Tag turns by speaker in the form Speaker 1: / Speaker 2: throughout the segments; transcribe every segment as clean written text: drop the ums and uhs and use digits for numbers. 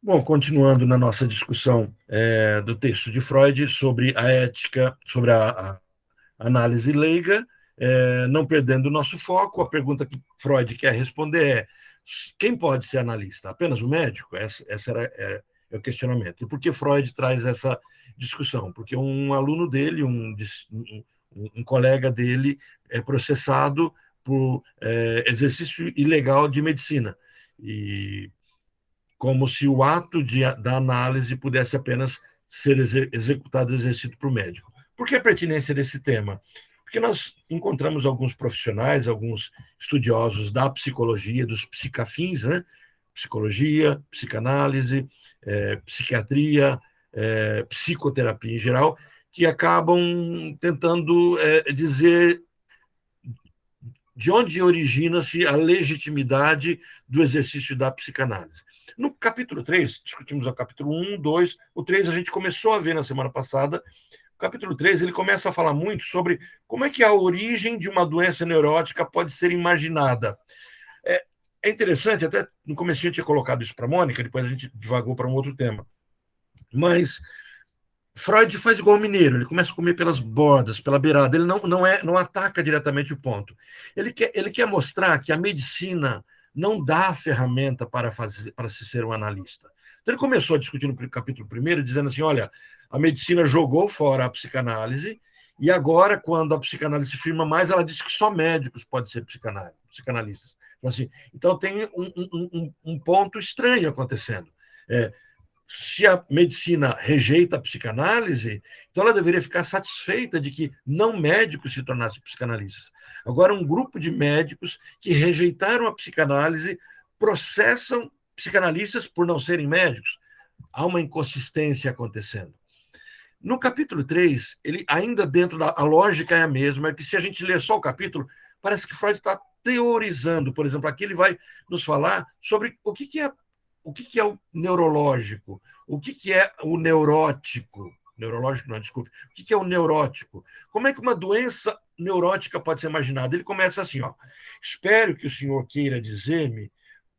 Speaker 1: Bom, continuando na nossa discussão do texto de Freud sobre a ética, sobre a análise leiga, não perdendo o nosso foco, a pergunta que Freud quer responder é: quem pode ser analista? Apenas o médico? Essa é o questionamento. E por que Freud traz essa discussão? Porque um aluno dele, um colega dele, é processado por exercício ilegal de medicina. E como se o ato da análise pudesse apenas ser executado, exercido por médico. Por que a pertinência desse tema? Porque nós encontramos alguns profissionais, alguns estudiosos da psicologia, dos psicafins, né? Psicologia, psicanálise, psiquiatria, psicoterapia em geral, que acabam tentando dizer de onde origina-se a legitimidade do exercício da psicanálise. No capítulo 3, discutimos o capítulo 1, 2, o 3 a gente começou a ver na semana passada. O capítulo 3 ele começa a falar muito sobre como é que a origem de uma doença neurótica pode ser imaginada. É interessante, até no começo eu tinha colocado isso para a Mônica, depois a gente divagou para um outro tema. Mas Freud faz igual o mineiro, ele começa a comer pelas bordas, pela beirada, ele não ataca diretamente o ponto. Ele quer mostrar que a medicina não dá a ferramenta para se ser um analista. Então, ele começou a discutir no capítulo 1, dizendo assim: olha, a medicina jogou fora a psicanálise, e agora, quando a psicanálise se firma mais, ela diz que só médicos podem ser psicanalistas. Então, tem um ponto estranho acontecendo. Se a medicina rejeita a psicanálise, então ela deveria ficar satisfeita de que não médicos se tornassem psicanalistas. Agora, um grupo de médicos que rejeitaram a psicanálise processam psicanalistas por não serem médicos. Há uma inconsistência acontecendo. No capítulo 3, ele ainda dentro a lógica é a mesma, é que se a gente ler só o capítulo, parece que Freud está teorizando. Por exemplo, aqui ele vai nos falar sobre o que é o neurológico, o que é o neurótico. Neurológico, não, desculpe. O que é o neurótico? Como é que uma doença neurótica pode ser imaginada? Ele começa assim: espero que o senhor queira dizer-me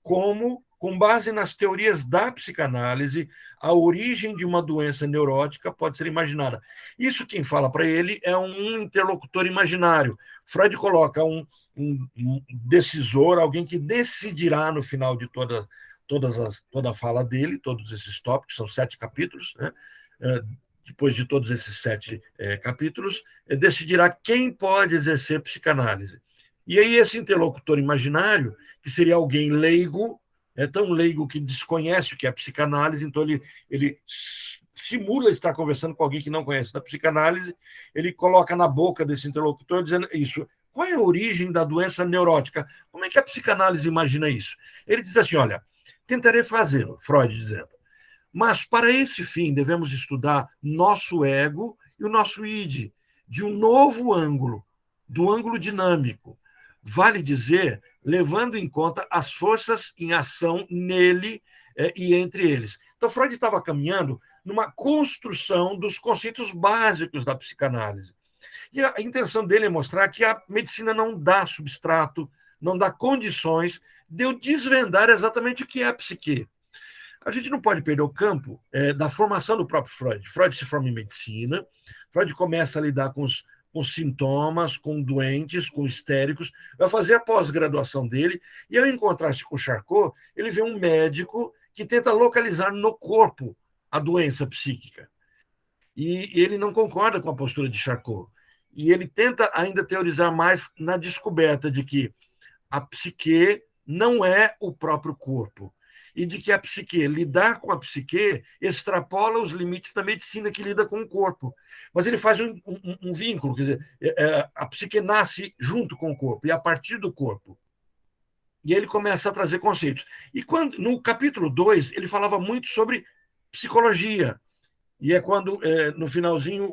Speaker 1: como, com base nas teorias da psicanálise, a origem de uma doença neurótica pode ser imaginada. Isso quem fala para ele é um interlocutor imaginário. Freud coloca um decisor, alguém que decidirá no final de toda a fala dele, todos esses tópicos, são 7 capítulos, né? Depois de todos esses 7 capítulos, decidirá quem pode exercer psicanálise. E aí esse interlocutor imaginário, que seria alguém leigo, é tão leigo que desconhece o que é psicanálise, então ele simula estar conversando com alguém que não conhece da psicanálise, ele coloca na boca desse interlocutor dizendo isso: qual é a origem da doença neurótica? Como é que a psicanálise imagina isso? Ele diz assim: olha, tentarei fazê-lo, Freud dizendo, mas para esse fim devemos estudar nosso ego e o nosso id, de um novo ângulo, do ângulo dinâmico. Vale dizer, levando em conta as forças em ação nele e entre eles. Então, Freud estava caminhando numa construção dos conceitos básicos da psicanálise. E a intenção dele é mostrar que a medicina não dá substrato, não dá condições de eu desvendar exatamente o que é a psique. A gente não pode perder o campo da formação do próprio Freud. Freud se forma em medicina, Freud começa a lidar com sintomas, com doentes, com histéricos, vai fazer a pós-graduação dele, e ao encontrar-se com Charcot, ele vê um médico que tenta localizar no corpo a doença psíquica. E ele não concorda com a postura de Charcot. E ele tenta ainda teorizar mais na descoberta de que a psique não é o próprio corpo, e de que a psique, lidar com a psique, extrapola os limites da medicina que lida com o corpo. Mas ele faz um vínculo, quer dizer, a psique nasce junto com o corpo, e a partir do corpo. E ele começa a trazer conceitos. E no capítulo 2, ele falava muito sobre psicologia. E é quando, no finalzinho,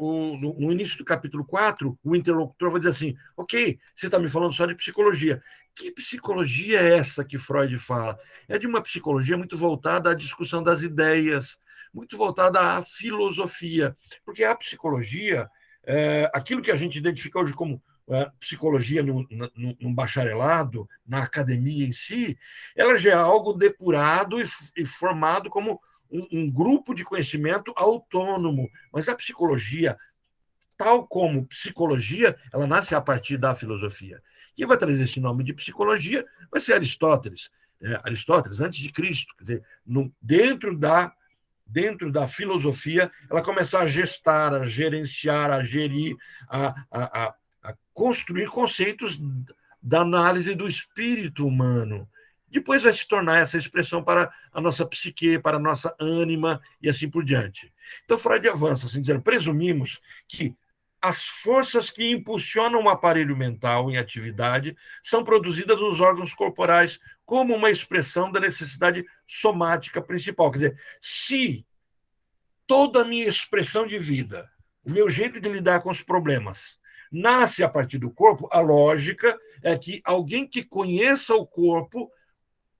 Speaker 1: no início do capítulo 4, o interlocutor vai dizer assim: ok, você está me falando só de psicologia. Que psicologia é essa que Freud fala? É de uma psicologia muito voltada à discussão das ideias, muito voltada à filosofia. Porque a psicologia, aquilo que a gente identifica hoje como psicologia num bacharelado, na academia em si, ela já é algo depurado e formado como um grupo de conhecimento autônomo. Mas a psicologia, tal como psicologia, ela nasce a partir da filosofia. Quem vai trazer esse nome de psicologia vai ser Aristóteles. Aristóteles, antes de Cristo. Quer dizer, dentro da filosofia, ela começa a gestar, a gerenciar, a gerir, a construir conceitos da análise do espírito humano. Depois vai se tornar essa expressão para a nossa psique, para a nossa ânima e assim por diante. Então, Freud avança, assim dizendo, presumimos que as forças que impulsionam o aparelho mental em atividade são produzidas nos órgãos corporais como uma expressão da necessidade somática principal. Quer dizer, se toda a minha expressão de vida, o meu jeito de lidar com os problemas, nasce a partir do corpo, a lógica é que alguém que conheça o corpo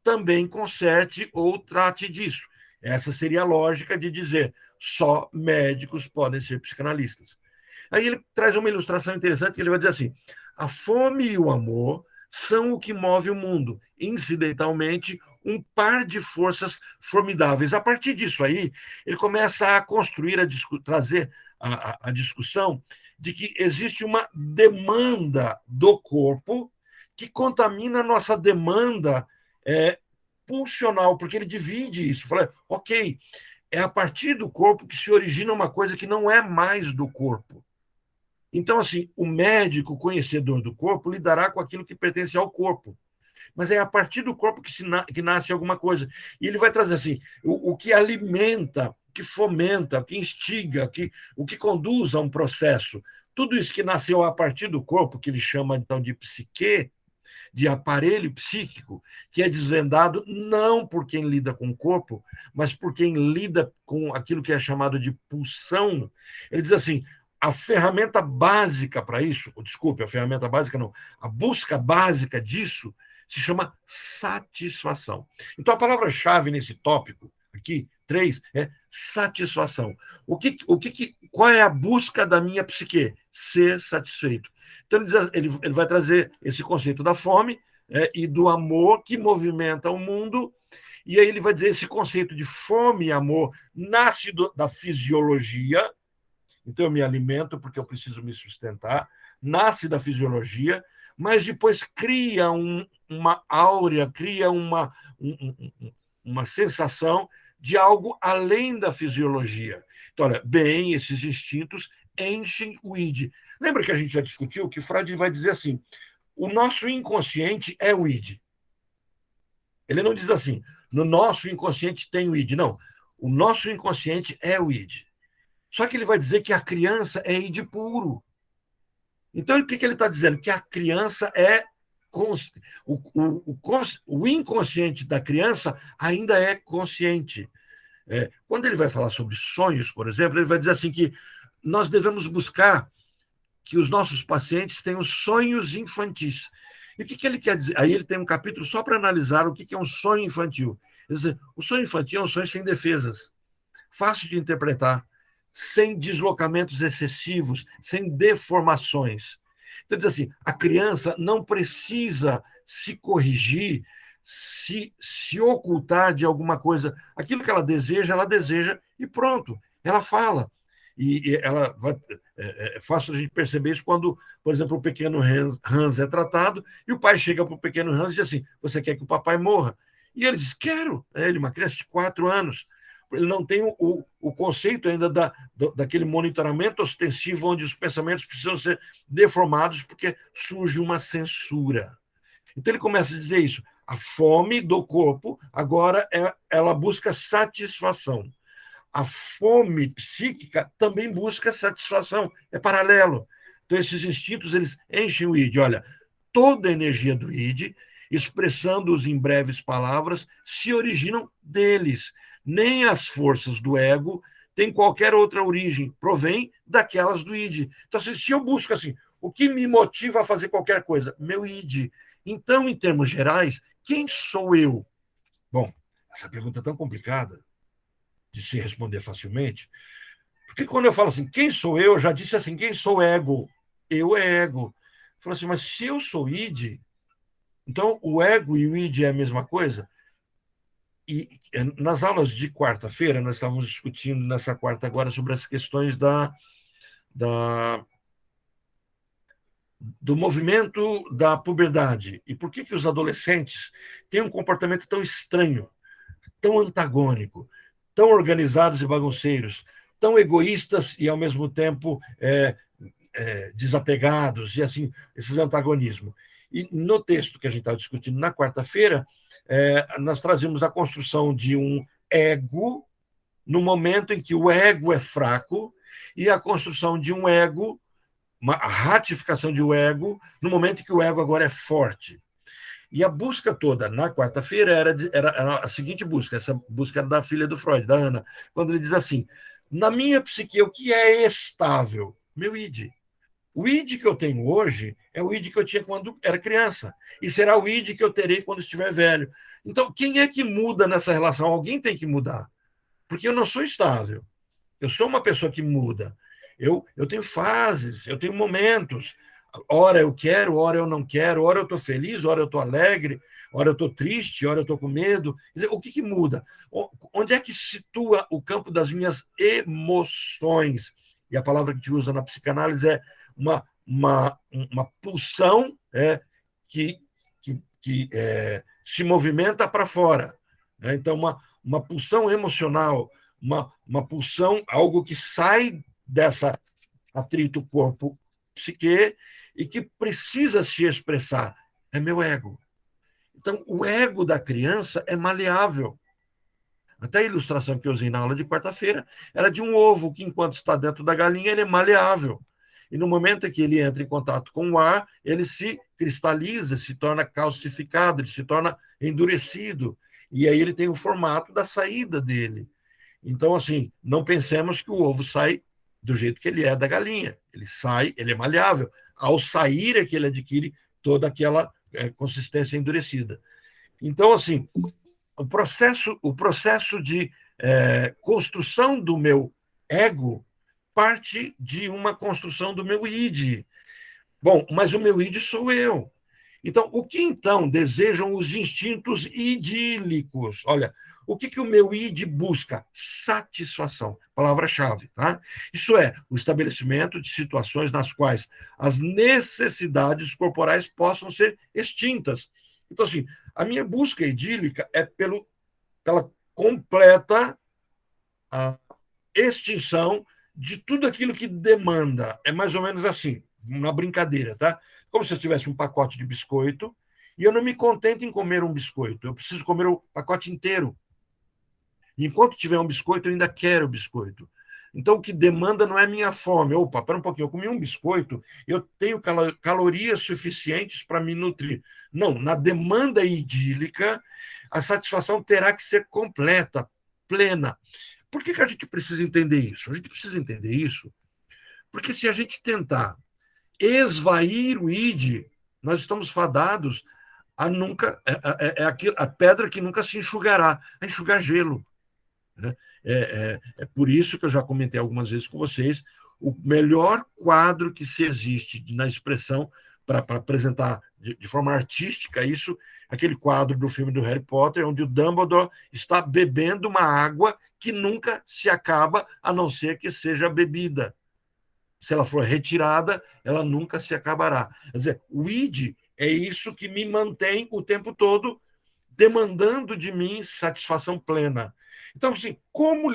Speaker 1: também conserte ou trate disso. Essa seria a lógica de dizer só médicos podem ser psicanalistas. Aí ele traz uma ilustração interessante, que ele vai dizer assim, a fome e o amor são o que move o mundo, incidentalmente, um par de forças formidáveis. A partir disso aí, ele começa a construir, trazer a discussão de que existe uma demanda do corpo que contamina a nossa demanda pulsional, porque ele divide isso. Fala, ok, é a partir do corpo que se origina uma coisa que não é mais do corpo. Então, assim, o médico, o conhecedor do corpo, lidará com aquilo que pertence ao corpo. Mas é a partir do corpo que nasce alguma coisa. E ele vai trazer assim, o que alimenta, que fomenta, que instiga, o que conduz a um processo. Tudo isso que nasceu a partir do corpo, que ele chama então de psique, de aparelho psíquico, que é desvendado não por quem lida com o corpo, mas por quem lida com aquilo que é chamado de pulsão. Ele diz assim, a ferramenta básica para isso, desculpe, a ferramenta básica não, a busca básica disso se chama satisfação. Então, a palavra-chave nesse tópico aqui, 3, é satisfação. Qual é a busca da minha psique? Ser satisfeito. Então, ele vai trazer esse conceito da fome e do amor que movimenta o mundo, e aí ele vai dizer esse conceito de fome e amor nasce da fisiologia, então eu me alimento porque eu preciso me sustentar, nasce da fisiologia, mas depois cria uma áurea, cria uma sensação de algo além da fisiologia. Então, olha, bem, esses instintos enchem o id. Lembra que a gente já discutiu que Freud vai dizer assim, o nosso inconsciente é o id. Ele não diz assim, no nosso inconsciente tem o id. Não, o nosso inconsciente é o id. Só que ele vai dizer que a criança é id puro. Então, o que ele está dizendo? Que a criança é... O inconsciente da criança ainda é consciente. Quando ele vai falar sobre sonhos, por exemplo, ele vai dizer assim que nós devemos buscar que os nossos pacientes tenham sonhos infantis. E o que ele quer dizer? Aí ele tem um capítulo só para analisar o que é um sonho infantil. Quer dizer, o sonho infantil é um sonho sem defesas, fácil de interpretar, sem deslocamentos excessivos, sem deformações. Então, diz assim, a criança não precisa se corrigir, se ocultar de alguma coisa. Aquilo que ela deseja e pronto, ela fala. E ela vai, é fácil a gente perceber isso quando, por exemplo, o pequeno Hans é tratado e o pai chega para o pequeno Hans e diz assim, você quer que o papai morra? E ele diz, quero. Ele, uma criança de 4 anos. Ele não tem o conceito ainda daquele monitoramento ostensivo onde os pensamentos precisam ser deformados porque surge uma censura. Então ele começa a dizer isso. A fome do corpo, agora, ela busca satisfação. A fome psíquica também busca satisfação. É paralelo. Então esses instintos, eles enchem o id. Olha, toda a energia do id, expressando-os em breves palavras, se originam deles. Nem as forças do ego têm qualquer outra origem, provém daquelas do id. Então, se eu busco assim, o que me motiva a fazer qualquer coisa? Meu id. Então, em termos gerais, quem sou eu? Bom, essa pergunta é tão complicada de se responder facilmente, porque quando eu falo assim, quem sou eu já disse assim, quem sou ego? Eu é ego. Falou assim, mas se eu sou id, então o ego e o id é a mesma coisa? nas aulas de quarta-feira, nós estávamos discutindo nessa quarta agora sobre as questões da, do movimento da puberdade e por que os adolescentes têm um comportamento tão estranho, tão antagônico, tão organizados e bagunceiros, tão egoístas e, ao mesmo tempo, desapegados, e assim, esses antagonismos. E no texto que a gente estava discutindo na quarta-feira, nós trazemos a construção de um ego no momento em que o ego é fraco e a construção de um ego, uma ratificação de um ego no momento em que o ego agora é forte. E a busca toda na quarta-feira era a seguinte busca, essa busca era da filha do Freud, da Ana, quando ele diz assim: na minha psique, o que é estável? Meu id. O id que eu tenho hoje é o id que eu tinha quando era criança, e será o id que eu terei quando estiver velho. Então, quem é que muda nessa relação? Alguém tem que mudar, porque eu não sou estável. Eu sou uma pessoa que muda. Eu tenho fases, eu tenho momentos. Ora eu quero, ora eu não quero, ora eu estou feliz, ora eu estou alegre, ora eu estou triste, ora eu estou com medo. Quer dizer, o que muda? Onde é que se situa o campo das minhas emoções? E a palavra que a gente usa na psicanálise é uma pulsão que, se movimenta para fora. Então, uma pulsão emocional, uma pulsão, algo que sai dessa atrito corpo-psique e que precisa se expressar. É meu ego. Então, o ego da criança é maleável. Até a ilustração que eu usei na aula de quarta-feira era de um ovo que, enquanto está dentro da galinha, ele é maleável. E no momento em que ele entra em contato com o ar, ele se cristaliza, se torna calcificado, ele se torna endurecido. E aí ele tem o formato da saída dele. Então, assim, não pensemos que o ovo sai do jeito que ele é da galinha. Ele sai, ele é maleável. Ao sair é que ele adquire toda aquela consistência endurecida. Então, assim, o processo de construção do meu ego parte de uma construção do meu id. Bom, mas o meu id sou eu. Então, o que então desejam os instintos idílicos? Olha, o que o meu id busca? Satisfação, palavra-chave, tá? Isso é, o estabelecimento de situações nas quais as necessidades corporais possam ser extintas. Então, assim, a minha busca idílica é pela completa extinção de tudo aquilo que demanda. É mais ou menos assim, uma brincadeira, tá? Como se eu tivesse um pacote de biscoito e eu não me contento em comer um biscoito, eu preciso comer o pacote inteiro. Enquanto tiver um biscoito, eu ainda quero o biscoito. Então, o que demanda não é minha fome. Opa, pera um pouquinho, eu comi um biscoito, eu tenho calorias suficientes para me nutrir. Não, na demanda idílica, a satisfação terá que ser completa, plena. Por que a gente precisa entender isso? A gente precisa entender isso porque se a gente tentar esvair o id, nós estamos fadados a nunca. A pedra que nunca se enxugará, a enxugar gelo. Né? É por isso que eu já comentei algumas vezes com vocês, o melhor quadro que se existe na expressão para apresentar de forma artística isso, aquele quadro do filme do Harry Potter, onde o Dumbledore está bebendo uma água que nunca se acaba, a não ser que seja bebida. Se ela for retirada, ela nunca se acabará. Quer dizer, o id é isso que me mantém o tempo todo demandando de mim satisfação plena. Então, assim, como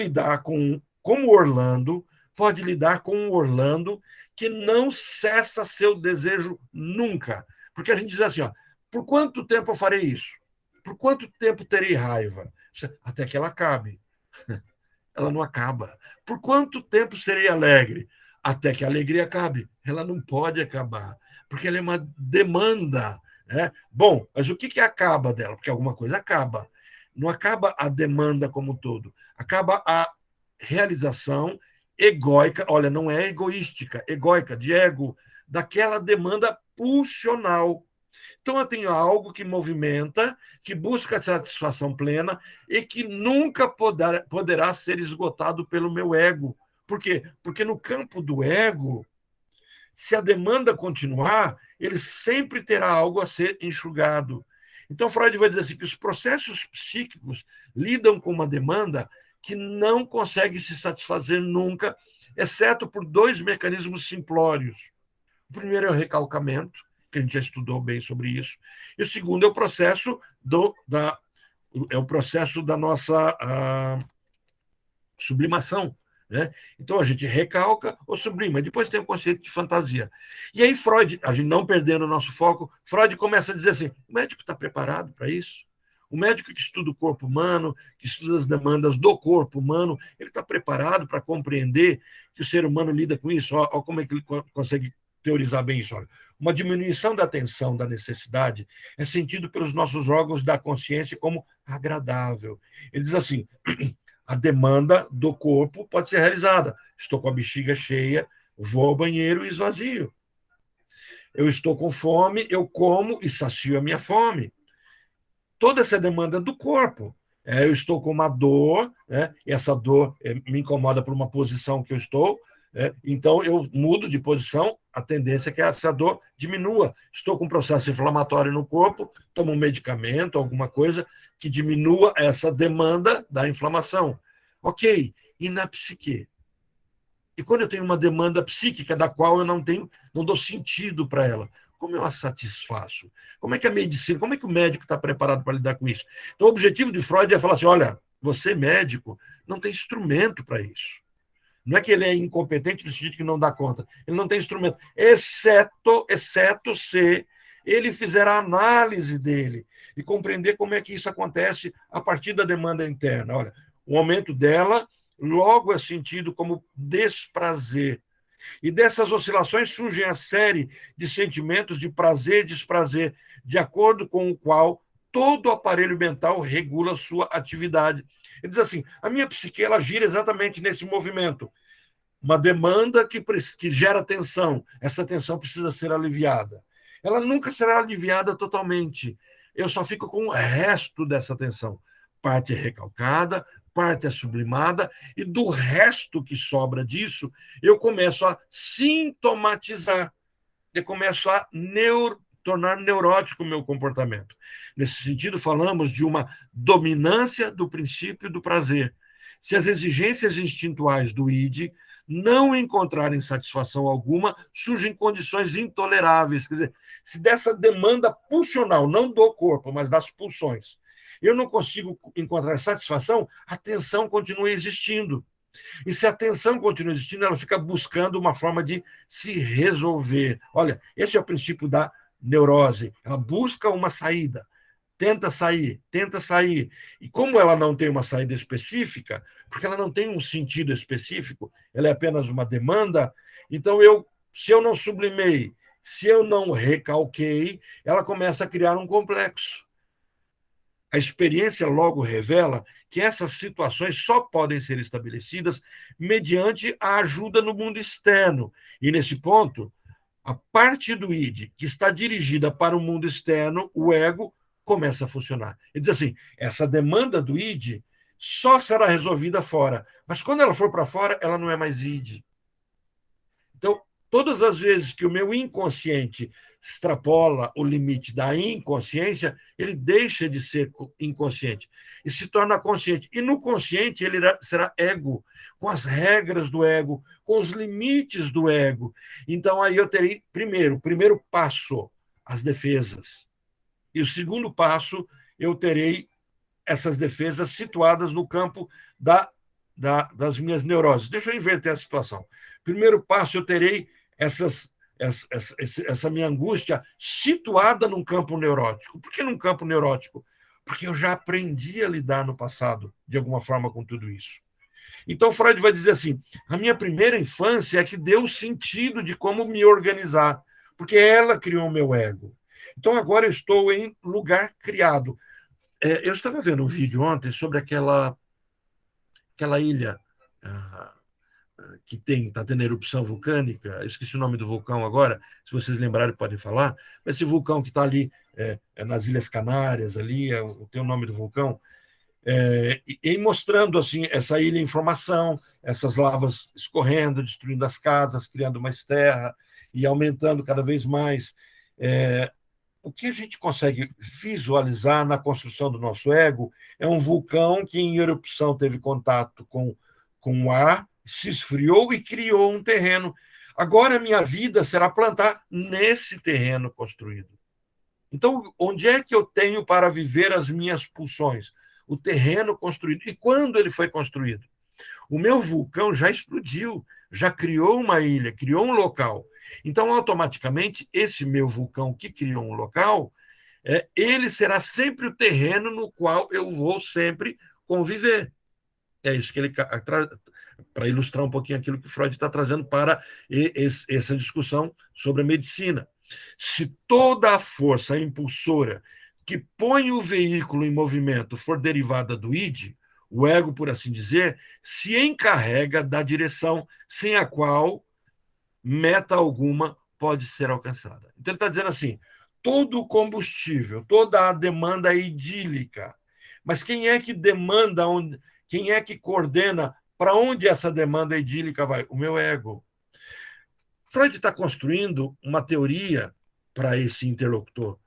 Speaker 1: Orlando pode lidar com um Orlando que não cessa seu desejo nunca? Porque a gente diz assim, ó, por quanto tempo eu farei isso? Por quanto tempo terei raiva? Até que ela acabe. Ela não acaba. Por quanto tempo serei alegre? Até que a alegria acabe. Ela não pode acabar, porque ela é uma demanda. Né? Bom, mas o que acaba dela? Porque alguma coisa acaba. Não acaba a demanda como um todo. Acaba a realização egóica, olha, não é egoística, egóica, de ego, daquela demanda pulsional. Então, eu tenho algo que movimenta, que busca satisfação plena e que nunca poderá ser esgotado pelo meu ego. Por quê? Porque no campo do ego, se a demanda continuar, ele sempre terá algo a ser enxugado. Então, Freud vai dizer assim, que os processos psíquicos lidam com uma demanda que não consegue se satisfazer nunca, exceto por dois mecanismos simplórios. O primeiro é o recalcamento, que a gente já estudou bem sobre isso, e o segundo é o processo da nossa sublimação. Né? Então a gente recalca ou sublima, depois tem o conceito de fantasia. E aí Freud, a gente não perdendo o nosso foco, Freud começa a dizer assim, o médico está preparado para isso? O médico que estuda o corpo humano, que estuda as demandas do corpo humano, ele está preparado para compreender que o ser humano lida com isso? Olha como é que ele consegue teorizar bem isso. Olha. Uma diminuição da tensão, da necessidade, é sentido pelos nossos órgãos da consciência como agradável. Ele diz assim, a demanda do corpo pode ser realizada. Estou com a bexiga cheia, vou ao banheiro e esvazio. Eu estou com fome, eu como e sacio a minha fome. Toda essa demanda do corpo. Eu estou com uma dor, né? E essa dor me incomoda por uma posição que eu estou, então eu mudo de posição, a tendência é que essa dor diminua. Estou com um processo inflamatório no corpo, tomo um medicamento, alguma coisa que diminua essa demanda da inflamação. Ok, e na psique? E quando eu tenho uma demanda psíquica da qual eu não dou sentido para ela, como eu a satisfaço? Como é que a medicina, como é que o médico está preparado para lidar com isso? Então, o objetivo de Freud é falar assim, olha, você médico não tem instrumento para isso. Não é que ele é incompetente no sentido que não dá conta. Ele não tem instrumento, exceto se ele fizer a análise dele e compreender como é que isso acontece a partir da demanda interna. Olha, o aumento dela logo é sentido como desprazer. E dessas oscilações surgem a série de sentimentos de prazer e desprazer, de acordo com o qual todo o aparelho mental regula sua atividade. Ele diz assim, a minha psique ela gira exatamente nesse movimento. Uma demanda que gera tensão. Essa tensão precisa ser aliviada. Ela nunca será aliviada totalmente. Eu só fico com o resto dessa tensão. Parte é recalcada, parte é sublimada, e do resto que sobra disso, eu começo a sintomatizar. Eu começo a tornar neurótico o meu comportamento. Nesse sentido, falamos de uma dominância do princípio do prazer. Se as exigências instintuais do id não encontrarem satisfação alguma, surgem condições intoleráveis. Quer dizer, se dessa demanda pulsional, não do corpo, mas das pulsões, eu não consigo encontrar satisfação, a tensão continua existindo. E se a tensão continua existindo, ela fica buscando uma forma de se resolver. Olha, esse é o princípio da neurose. Ela busca uma saída, tenta sair, tenta sair. E como ela não tem uma saída específica, porque ela não tem um sentido específico, ela é apenas uma demanda, então se eu não sublimei, se eu não recalquei, ela começa a criar um complexo. A experiência logo revela que essas situações só podem ser estabelecidas mediante a ajuda no mundo externo. E, nesse ponto, a parte do id que está dirigida para o mundo externo, o ego, começa a funcionar. Ele diz assim, essa demanda do id só será resolvida fora. Mas quando ela for para fora, ela não é mais id. Então, todas as vezes que o meu inconsciente extrapola o limite da inconsciência, ele deixa de ser inconsciente e se torna consciente. E no consciente ele será ego, com as regras do ego, com os limites do ego. Então aí eu terei, o primeiro passo, as defesas. E o segundo passo, eu terei essas defesas situadas no campo das minhas neuroses. Deixa eu inverter a situação. Primeiro passo, eu terei essa minha angústia situada num campo neurótico. Por que num campo neurótico? Porque eu já aprendi a lidar no passado, de alguma forma, com tudo isso. Então, Freud vai dizer assim, a minha primeira infância é que deu sentido de como me organizar, porque ela criou o meu ego. Então, agora eu estou em lugar criado. Eu estava vendo um vídeo ontem sobre aquela ilha que está tendo erupção vulcânica, eu esqueci o nome do vulcão agora, se vocês lembrarem podem falar, esse vulcão que está ali nas Ilhas Canárias, ali, tem o nome do vulcão, e mostrando assim essa ilha em formação, essas lavas escorrendo, destruindo as casas, criando mais terra e aumentando cada vez mais. o que a gente consegue visualizar na construção do nosso ego é um vulcão que, em erupção, teve contato com o ar, se esfriou e criou um terreno. Agora, a minha vida será plantar nesse terreno construído. Então, onde é que eu tenho para viver as minhas pulsões? O terreno construído. E quando ele foi construído? O meu vulcão já explodiu, já criou uma ilha, criou um local. Então, automaticamente, esse meu vulcão que criou um local, ele será sempre o terreno no qual eu vou sempre conviver. É isso que ele para ilustrar um pouquinho aquilo que Freud está trazendo para essa discussão sobre a medicina. Se toda a força impulsora que põe o veículo em movimento for derivada do id, o ego, por assim dizer, se encarrega da direção sem a qual meta alguma pode ser alcançada. Então ele está dizendo assim, todo o combustível, toda a demanda é idílica, mas quem é que demanda, quem é que coordena para onde essa demanda idílica vai? O meu ego. Freud está construindo uma teoria para esse interlocutor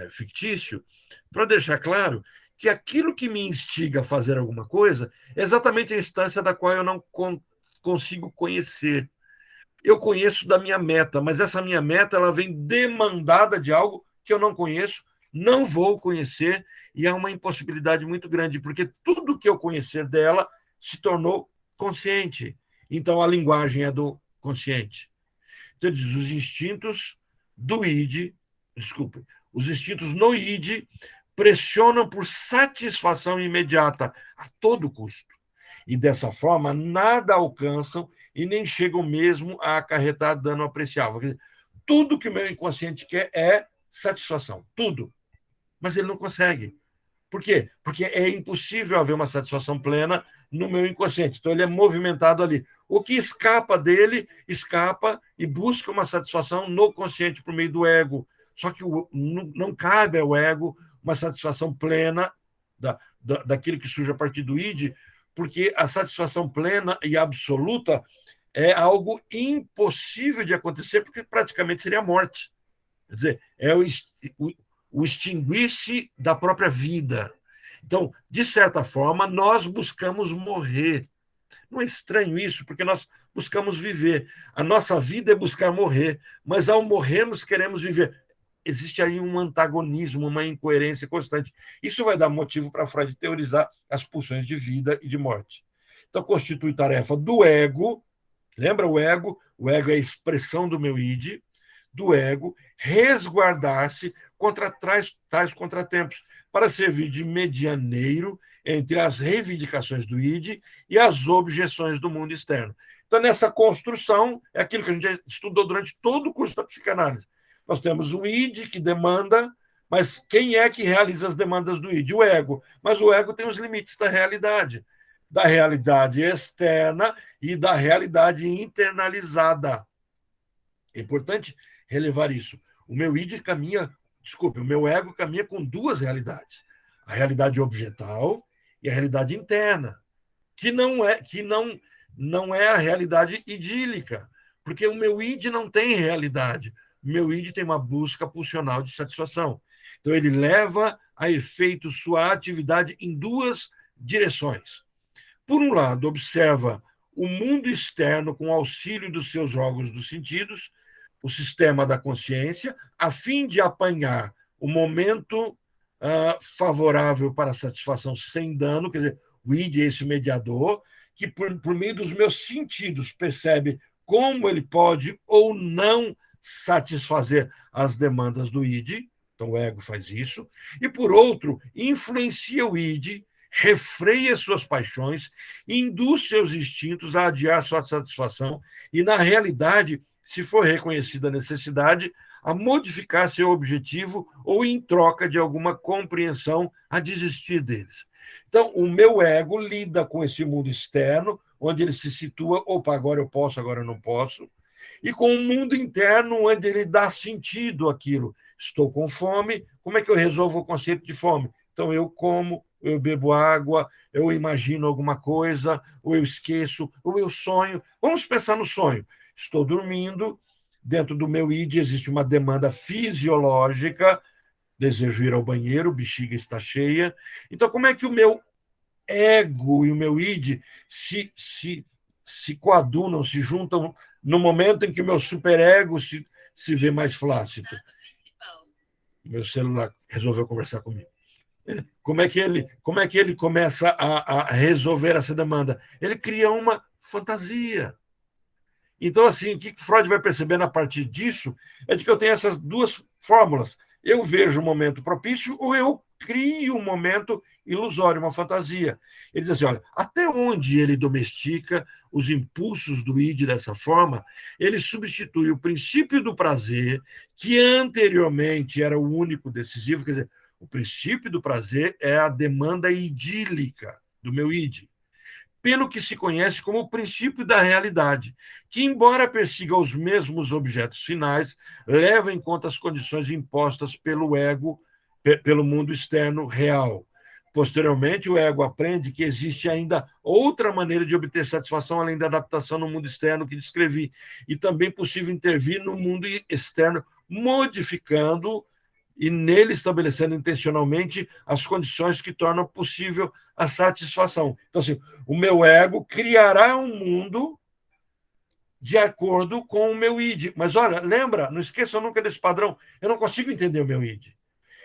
Speaker 1: fictício, para deixar claro que aquilo que me instiga a fazer alguma coisa é exatamente a instância da qual eu não consigo conhecer. Eu conheço da minha meta, mas essa minha meta ela vem demandada de algo que eu não conheço, não vou conhecer, e é uma impossibilidade muito grande, porque tudo que eu conhecer dela se tornou consciente. Então, a linguagem é do consciente. Então, diz, os instintos do id, desculpe, os instintos no id pressionam por satisfação imediata a todo custo. E dessa forma, nada alcançam e nem chegam mesmo a acarretar dano apreciável. Quer dizer, tudo que o meu inconsciente quer é satisfação, tudo. Mas ele não consegue. Por quê? Porque é impossível haver uma satisfação plena no meu inconsciente. Então, ele é movimentado ali. O que escapa dele, escapa e busca uma satisfação no consciente por meio do ego. Só que não cabe ao ego uma satisfação plena daquilo que surge a partir do id, porque a satisfação plena e absoluta é algo impossível de acontecer, porque praticamente seria a morte. Quer dizer, é o extinguir-se da própria vida. Então, de certa forma, nós buscamos morrer. Não é estranho isso, porque nós buscamos viver. A nossa vida é buscar morrer, mas ao morrermos queremos viver. Existe aí um antagonismo, uma incoerência constante. Isso vai dar motivo para Freud teorizar as pulsões de vida e de morte. Então, constitui tarefa do ego. Lembra o ego? O ego é a expressão do meu id, do ego, resguardar-se contra tais contratempos, para servir de medianeiro entre as reivindicações do id e as objeções do mundo externo. Então, nessa construção, é aquilo que a gente estudou durante todo o curso da psicanálise. Nós temos o id que demanda, mas quem é que realiza as demandas do id? O ego. Mas o ego tem os limites da realidade externa e da realidade internalizada. É importante relevar isso. O meu id caminha, desculpe, o meu ego caminha com duas realidades: a realidade objetal e a realidade interna, que não é a realidade idílica, porque o meu id não tem realidade. O meu id tem uma busca pulsional de satisfação. Então ele leva a efeito sua atividade em duas direções. Por um lado, observa o mundo externo com auxílio dos seus órgãos dos sentidos, o sistema da consciência, a fim de apanhar o momento favorável para a satisfação sem dano, quer dizer, o id é esse mediador, que por meio dos meus sentidos percebe como ele pode ou não satisfazer as demandas do id, então o ego faz isso, e por outro, influencia o id, refreia suas paixões, induz seus instintos a adiar sua satisfação e, na realidade, se for reconhecida a necessidade, a modificar seu objetivo ou, em troca de alguma compreensão, a desistir deles. Então, o meu ego lida com esse mundo externo, onde ele se situa, opa, agora eu posso, agora eu não posso, e com o mundo interno, onde ele dá sentido àquilo. Estou com fome, como é que eu resolvo o conceito de fome? Então, eu como, eu bebo água, eu imagino alguma coisa, ou eu esqueço, ou eu sonho. Vamos pensar no sonho. Estou dormindo, dentro do meu id existe uma demanda fisiológica desejo ir ao banheiro, bexiga está cheia. Então, como é que o meu ego e o meu id se coadunam, se juntam no momento em que o meu superego se vê mais flácido? Meu celular resolveu conversar comigo. Como é que ele começa a resolver essa demanda? Ele cria uma fantasia. Então, assim, o que Freud vai percebendo a partir disso é de que eu tenho essas duas fórmulas. Eu vejo um momento propício ou eu crio um momento ilusório, uma fantasia. Ele diz assim, olha, até onde ele domestica os impulsos do id dessa forma, ele substitui o princípio do prazer, que anteriormente era o único decisivo, quer dizer, o princípio do prazer é a demanda idílica do meu id, pelo que se conhece como o princípio da realidade, que, embora persiga os mesmos objetos finais, leva em conta as condições impostas pelo ego, pelo mundo externo real. Posteriormente, o ego aprende que existe ainda outra maneira de obter satisfação além da adaptação no mundo externo que descrevi, e também possível intervir no mundo externo, modificando e nele estabelecendo intencionalmente as condições que tornam possível a satisfação. Então, assim, o meu ego criará um mundo de acordo com o meu id. Mas, olha, lembra, não esqueça nunca desse padrão, eu não consigo entender o meu id.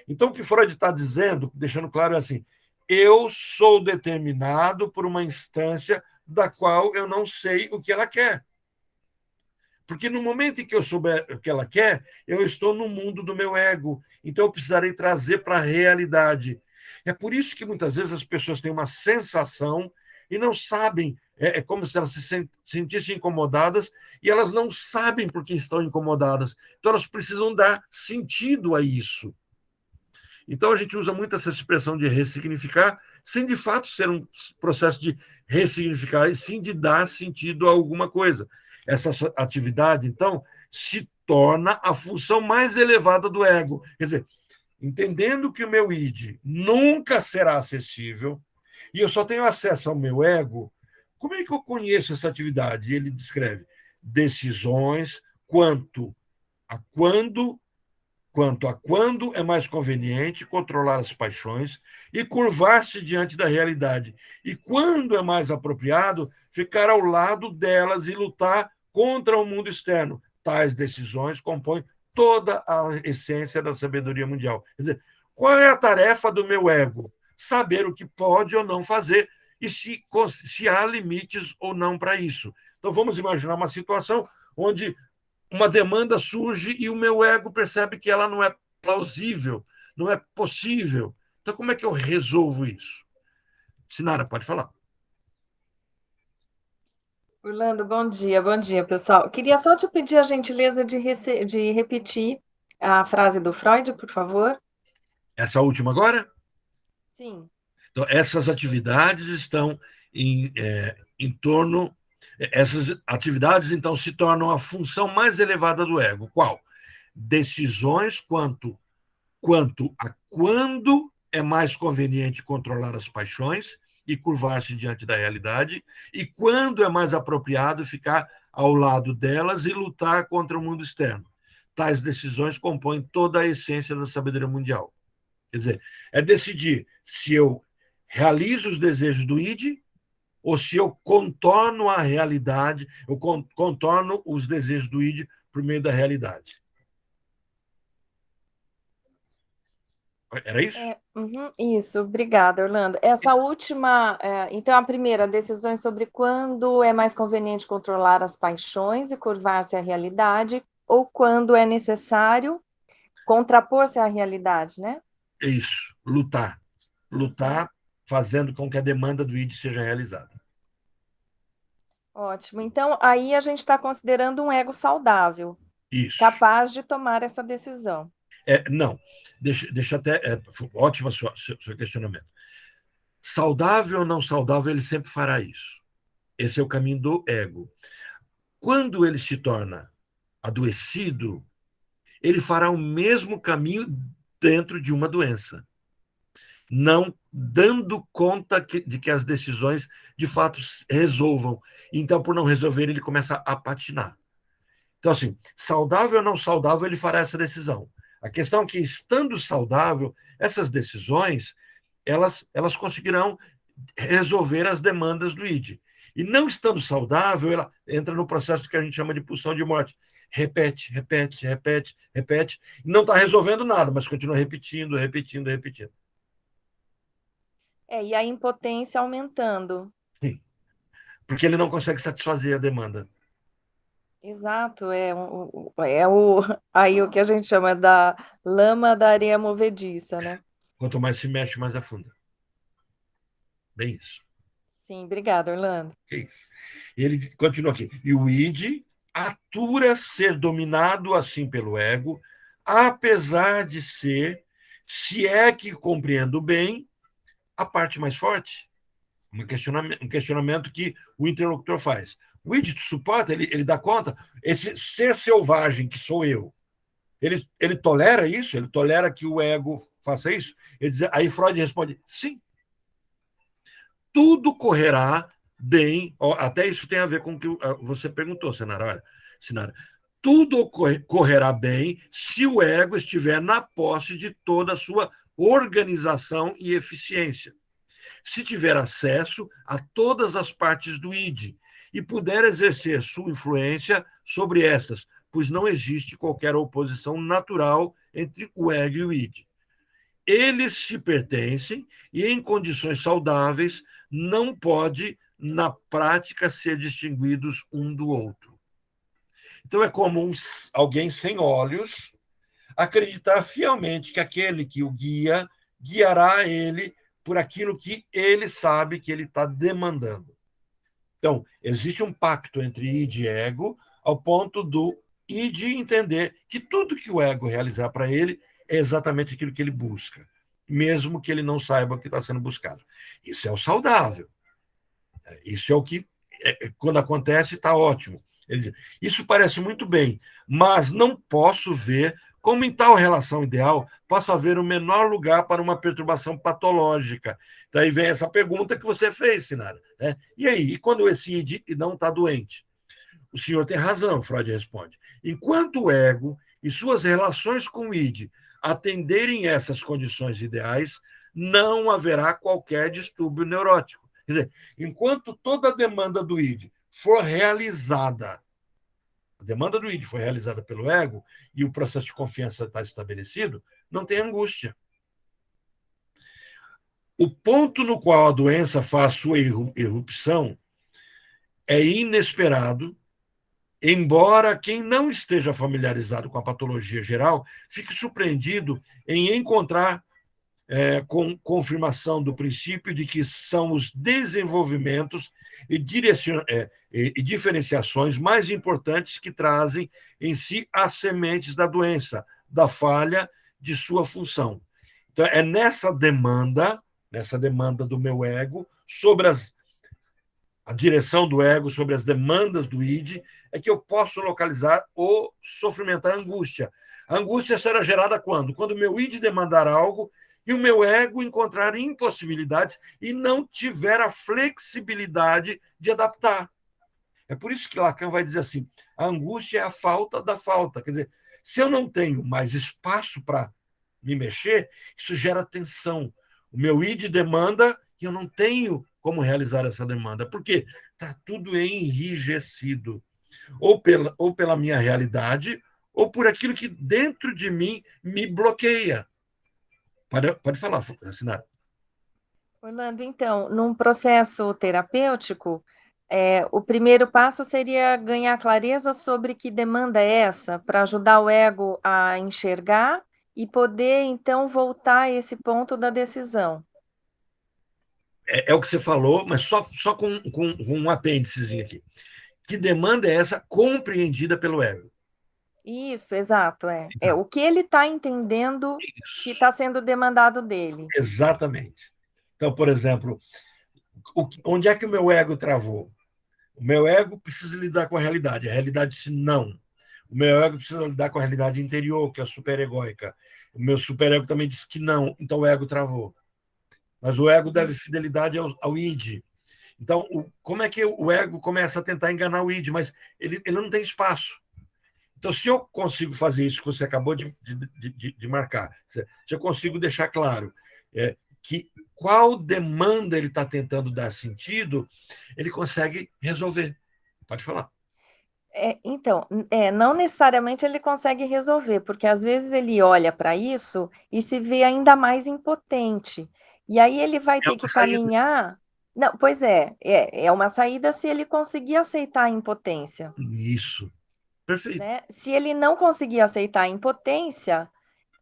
Speaker 1: Então, o que Freud está dizendo, deixando claro, é assim, eu sou determinado por uma instância da qual eu não sei o que ela quer. Porque no momento em que eu souber o que ela quer, eu estou no mundo do meu ego. Então eu precisarei trazer para a realidade. É por isso que muitas vezes as pessoas têm uma sensação e não sabem. É como se elas se sentissem incomodadas e elas não sabem por que estão incomodadas. Então elas precisam dar sentido a isso. Então a gente usa muito essa expressão de ressignificar, sem de fato ser um processo de ressignificar, e sim de dar sentido a alguma coisa. Essa atividade, então, se torna a função mais elevada do ego. Quer dizer, entendendo que o meu id nunca será acessível e eu só tenho acesso ao meu ego, como é que eu conheço essa atividade? Ele descreve decisões a quando quanto a quando é mais conveniente controlar as paixões e curvar-se diante da realidade, e quando é mais apropriado ficar ao lado delas e lutar contra o mundo externo. Tais decisões compõem toda a essência da sabedoria mundial. Quer dizer, qual é a tarefa do meu ego? Saber o que pode ou não fazer e se há limites ou não para isso. Então, vamos imaginar uma situação onde uma demanda surge e o meu ego percebe que ela não é plausível, não é possível. Então, como é que eu resolvo isso? Sinara, pode falar.
Speaker 2: Orlando, bom dia, pessoal. Queria só te pedir a gentileza de repetir a frase do Freud, por favor.
Speaker 1: Essa última agora?
Speaker 2: Sim.
Speaker 1: Então, essas atividades estão em torno. Essas atividades, então, se tornam a função mais elevada do ego. Qual? Decisões quanto a quando é mais conveniente controlar as paixões e curvar-se diante da realidade, e quando é mais apropriado ficar ao lado delas e lutar contra o mundo externo. Tais decisões compõem toda a essência da sabedoria mundial. Quer dizer, é decidir se eu realizo os desejos do id ou se eu contorno a realidade, eu contorno os desejos do id por meio da realidade. Era isso?
Speaker 2: Isso, obrigada, Orlando. Essa última, então, a primeira, decisões sobre quando é mais conveniente controlar as paixões e curvar-se à realidade, ou quando é necessário contrapor-se à realidade, né?
Speaker 1: É isso, lutar.
Speaker 2: Uhum.
Speaker 1: Lutar fazendo com que a demanda do id seja realizada.
Speaker 2: Ótimo. Então, aí a gente está considerando um ego saudável,
Speaker 1: Isso.
Speaker 2: capaz de tomar essa decisão.
Speaker 1: Não, deixa até. Ótimo seu questionamento. Saudável ou não saudável, ele sempre fará isso. Esse é o caminho do ego. Quando ele se torna adoecido, ele fará o mesmo caminho dentro de uma doença, não dando conta de que as decisões de fato resolvam. Então, por não resolver, ele começa a patinar. Então, assim, saudável ou não saudável, ele fará essa decisão. A questão é que, estando saudável, essas decisões elas conseguirão resolver as demandas do ID. E não estando saudável, ela entra no processo que a gente chama de pulsão de morte. Repete, repete, repete, repete. Não está resolvendo nada, mas continua repetindo, repetindo, repetindo.
Speaker 2: E a impotência aumentando.
Speaker 1: Sim, porque ele não consegue satisfazer a demanda.
Speaker 2: Exato, aí o que a gente chama da lama da areia movediça, né?
Speaker 1: Quanto mais se mexe, mais afunda. Bem isso.
Speaker 2: Sim, obrigada, Orlando.
Speaker 1: Que isso. Ele continua aqui. E o id atura ser dominado assim pelo ego, apesar de ser, se é que compreendo bem, a parte mais forte. Um questionamento que o interlocutor faz. O id suporta, ele dá conta, esse ser selvagem que sou eu, ele tolera isso? Ele tolera que o ego faça isso? Aí Freud responde, sim. Tudo correrá bem. Até isso tem a ver com o que você perguntou, Sinara. Olha, Sinara, tudo correrá bem se o ego estiver na posse de toda a sua organização e eficiência. Se tiver acesso a todas as partes do id e puder exercer sua influência sobre estas, pois não existe qualquer oposição natural entre o ego e o id. Eles se pertencem e, em condições saudáveis, não pode, na prática, ser distinguidos um do outro. Então, é como alguém sem olhos acreditar fielmente que aquele que o guia guiará ele por aquilo que ele sabe que ele está demandando. Então, existe um pacto entre id e ego, ao ponto do id entender que tudo que o ego realizar para ele é exatamente aquilo que ele busca, mesmo que ele não saiba o que está sendo buscado. Isso é o saudável. Isso é o que, quando acontece, está ótimo. Isso parece muito bem, mas não posso ver como, em tal relação ideal, possa haver o menor lugar para uma perturbação patológica. Daí vem essa pergunta que você fez, Sinara. Né? E aí, e quando esse id não está doente? O senhor tem razão, Freud responde. Enquanto o ego e suas relações com o id atenderem essas condições ideais, não haverá qualquer distúrbio neurótico. Quer dizer, enquanto toda a demanda do id for realizada, a demanda do id foi realizada pelo ego e o processo de confiança está estabelecido, não tem angústia. O ponto no qual a doença faz sua irrupção é inesperado, embora quem não esteja familiarizado com a patologia geral fique surpreendido em encontrar com confirmação do princípio de que são os desenvolvimentos e diferenciações mais importantes que trazem em si as sementes da doença, da falha de sua função. Então, é nessa demanda do meu ego sobre a direção do ego, sobre as demandas do id, é que eu posso localizar o sofrimento, a angústia. A angústia será gerada quando? Quando o meu id demandar algo e o meu ego encontrar impossibilidades e não tiver a flexibilidade de adaptar. É por isso que Lacan vai dizer assim, a angústia é a falta da falta. Quer dizer, se eu não tenho mais espaço para me mexer, isso gera tensão. O meu id demanda e eu não tenho como realizar essa demanda, porque está tudo enrijecido, ou pela minha realidade, ou por aquilo que dentro de mim me bloqueia. Pode falar, Sinara.
Speaker 2: Orlando, então, num processo terapêutico, o primeiro passo seria ganhar clareza sobre que demanda é essa, para ajudar o ego a enxergar e poder, então, voltar a esse ponto da decisão.
Speaker 1: É o que você falou, mas só com um apêndicezinho aqui. Que demanda é essa compreendida pelo ego?
Speaker 2: Isso, exato, é o que ele está entendendo que está sendo demandado dele.
Speaker 1: Exatamente. Então, por exemplo, onde é que o meu ego travou? O meu ego precisa lidar com a realidade disse não. O meu ego precisa lidar com a realidade interior, que é a superegóica. O meu superego também disse que não, então o ego travou. Mas o ego deve fidelidade ao id. Então, como é que o ego começa a tentar enganar o id? Mas ele não tem espaço. Então, se eu consigo fazer isso que você acabou de marcar, se eu consigo deixar claro que qual demanda ele está tentando dar sentido, ele consegue resolver. Pode falar.
Speaker 2: Então, não necessariamente ele consegue resolver, porque às vezes ele olha para isso e se vê ainda mais impotente. E aí ele vai
Speaker 1: É
Speaker 2: ter
Speaker 1: uma
Speaker 2: que
Speaker 1: saída.
Speaker 2: caminhar. Não, pois é uma saída se ele conseguir aceitar a impotência,
Speaker 1: Isso. Perfeito.
Speaker 2: né? Se ele não conseguir aceitar a impotência,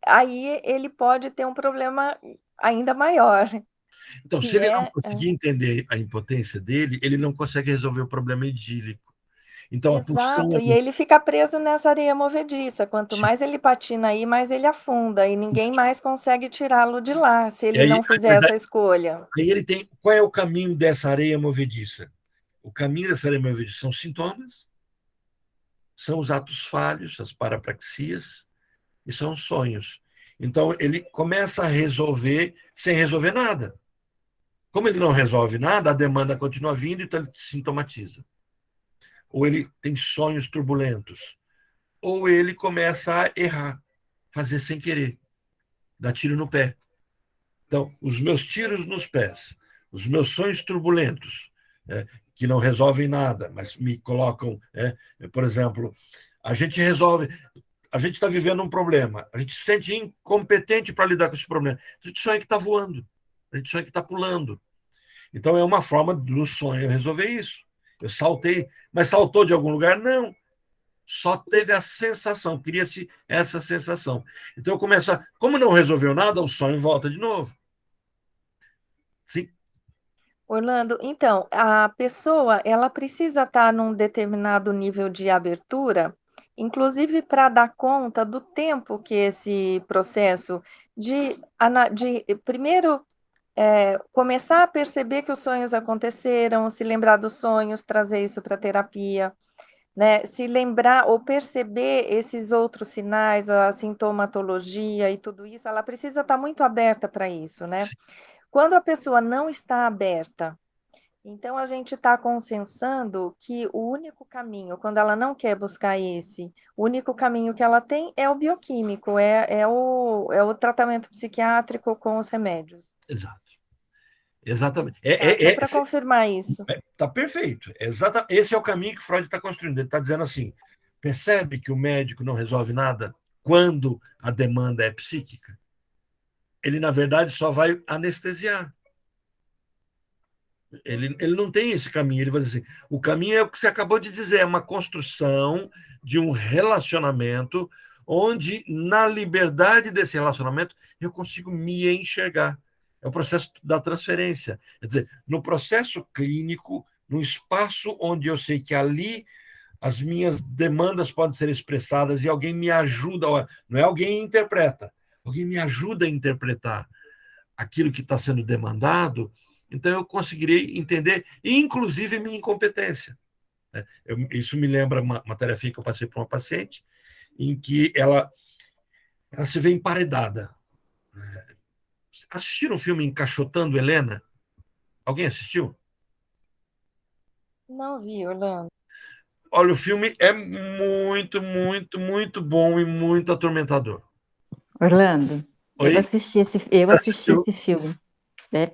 Speaker 2: aí ele pode ter um problema ainda maior,
Speaker 1: Então, se
Speaker 2: que
Speaker 1: ele não
Speaker 2: é.
Speaker 1: conseguir entender a impotência dele, ele não consegue resolver o problema idílico. Então, a pulsão
Speaker 2: Exato, e ele fica preso nessa areia movediça. Quanto mais ele patina aí, mais ele afunda, e ninguém mais consegue tirá-lo de lá, se
Speaker 1: e
Speaker 2: ele
Speaker 1: aí,
Speaker 2: não fizer essa escolha.
Speaker 1: aí ele tem. Qual é o caminho dessa areia movediça? O caminho dessa areia movediça são sintomas, são os atos falhos, as parapraxias, e são os sonhos. Então, ele começa a resolver sem resolver nada. Como ele não resolve nada, a demanda continua vindo, então ele sintomatiza. Ou ele tem sonhos turbulentos, ou ele começa a errar, fazer sem querer, dar tiro no pé. Então, os meus tiros nos pés, os meus sonhos turbulentos, que não resolvem nada, mas me colocam, por exemplo, a gente resolve, a gente está vivendo um problema, a gente se sente incompetente para lidar com esse problema. A gente sonha que está voando, a gente sonha que está pulando. Então, é uma forma do sonho resolver isso. Eu saltei, mas saltou de algum lugar? Não. Só teve a sensação, cria-se essa sensação. Então, eu começo a. Como não resolveu nada, o sonho volta de novo. Sim,
Speaker 2: Orlando, então, a pessoa, ela precisa estar num determinado nível de abertura, inclusive para dar conta do tempo que esse processo de primeiro, começar a perceber que os sonhos aconteceram, se lembrar dos sonhos, trazer isso para a terapia, né? Se lembrar ou perceber esses outros sinais, a sintomatologia e tudo isso, ela precisa estar muito aberta para isso, né? Quando a pessoa não está aberta, então a gente está consensando que o único caminho, quando ela não quer buscar esse, o único caminho que ela tem é o bioquímico, é o tratamento psiquiátrico com os remédios.
Speaker 1: exato. Exatamente.
Speaker 2: Tá, só para confirmar isso.
Speaker 1: Tá perfeito. Esse é o caminho que Freud está construindo. Ele está dizendo assim: percebe que o médico não resolve nada quando a demanda é psíquica? Ele, na verdade, só vai anestesiar. Ele não tem esse caminho. Ele vai dizer assim: o caminho é o que você acabou de dizer, é uma construção de um relacionamento onde, na liberdade desse relacionamento, eu consigo me enxergar. É o processo da transferência. Quer dizer, no processo clínico, no espaço onde eu sei que ali as minhas demandas podem ser expressadas e alguém me ajuda, não é alguém interpreta, alguém me ajuda a interpretar aquilo que está sendo demandado, então eu conseguirei entender, inclusive, minha incompetência. Isso me lembra uma tarefinha que eu passei para uma paciente, em que ela se vê emparedada. Assistiram o filme Encaixotando Helena? Alguém assistiu?
Speaker 2: Não vi, Orlando.
Speaker 1: Olha, o filme é muito, muito, muito bom e muito atormentador.
Speaker 3: Orlando, eu
Speaker 1: Oi?
Speaker 3: assisti esse, eu
Speaker 1: Você
Speaker 3: assisti
Speaker 1: assistiu?
Speaker 3: esse filme. É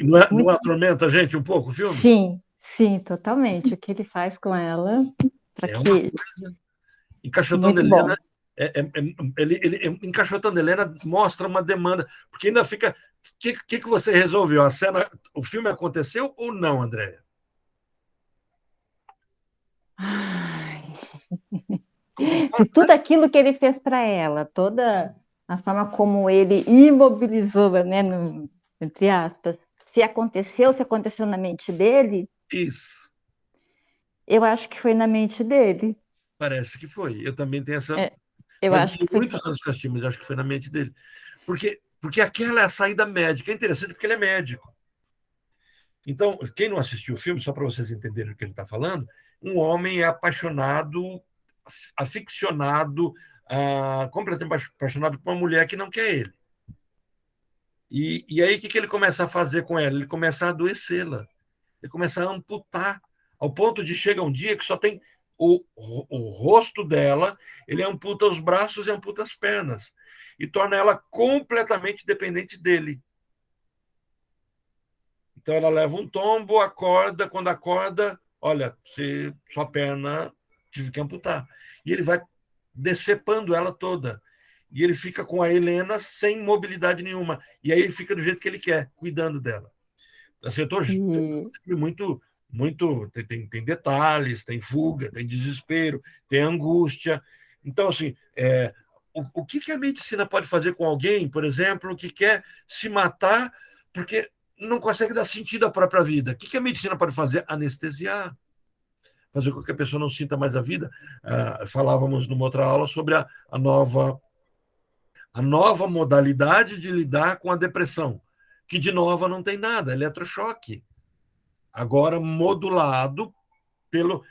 Speaker 1: Não
Speaker 3: muito,
Speaker 1: atormenta a gente um pouco o filme?
Speaker 3: sim, sim, totalmente. O que ele faz com ela, para
Speaker 1: É uma
Speaker 3: que
Speaker 1: coisa. Encaixotando
Speaker 3: muito
Speaker 1: Helena,
Speaker 3: bom.
Speaker 1: Encaixotando Helena mostra uma demanda, porque ainda fica. O que você resolveu? A cena, o filme aconteceu ou não, Andréia?
Speaker 3: Ai, se
Speaker 1: Complicado.
Speaker 3: tudo aquilo que ele fez para ela, toda a forma como ele imobilizou, né, entre aspas, se aconteceu na mente dele,
Speaker 1: Isso.
Speaker 3: eu acho que foi na mente dele.
Speaker 1: Parece que foi. Eu também tenho essa.
Speaker 3: É, eu
Speaker 1: Faz
Speaker 3: acho que foi só.
Speaker 1: muitos anos que eu assisti, mas acho que foi na mente dele. Porque aquela é a saída médica. É interessante porque ele é médico. Então, quem não assistiu o filme, só para vocês entenderem o que ele está falando, um homem é apaixonado, aficionado, completamente apaixonado por uma mulher que não quer ele. E aí, o que ele começa a fazer com ela? Ele começa a adoecê-la. Ele começa a amputar, ao ponto de chega um dia que só tem o rosto dela, ele amputa os braços e amputa as pernas, e torna ela completamente dependente dele. Então ela leva um tombo, acorda, quando acorda, olha, sua perna tive que amputar. E ele vai decepando ela toda. E ele fica com a Helena sem mobilidade nenhuma. E aí ele fica do jeito que ele quer, cuidando dela. Assim, eu estou muito, muito. Tem detalhes, tem fuga, tem desespero, tem angústia. Então, assim, o que a medicina pode fazer com alguém, por exemplo, que quer se matar porque não consegue dar sentido à própria vida? O que a medicina pode fazer? Anestesiar. Fazer com que a pessoa não sinta mais a vida. Falávamos numa outra aula sobre a nova modalidade de lidar com a depressão, que de nova não tem nada, eletrochoque. Agora modulado pelo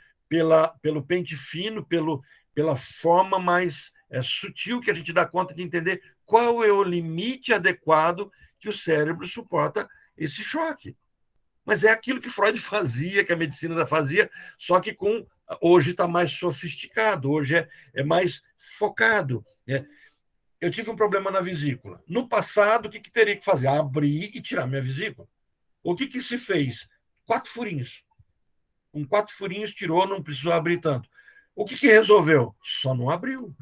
Speaker 1: pente fino, pela forma mais sutil que a gente dá conta de entender qual é o limite adequado que o cérebro suporta esse choque. Mas é aquilo que Freud fazia, que a medicina fazia, só que hoje está mais sofisticado, hoje é mais focado. Eu tive um problema na vesícula. No passado, o que teria que fazer? Abrir e tirar minha vesícula. O que se fez? 4 furinhos. Com 4 furinhos tirou, não precisou abrir tanto. O que resolveu? Só não abriu.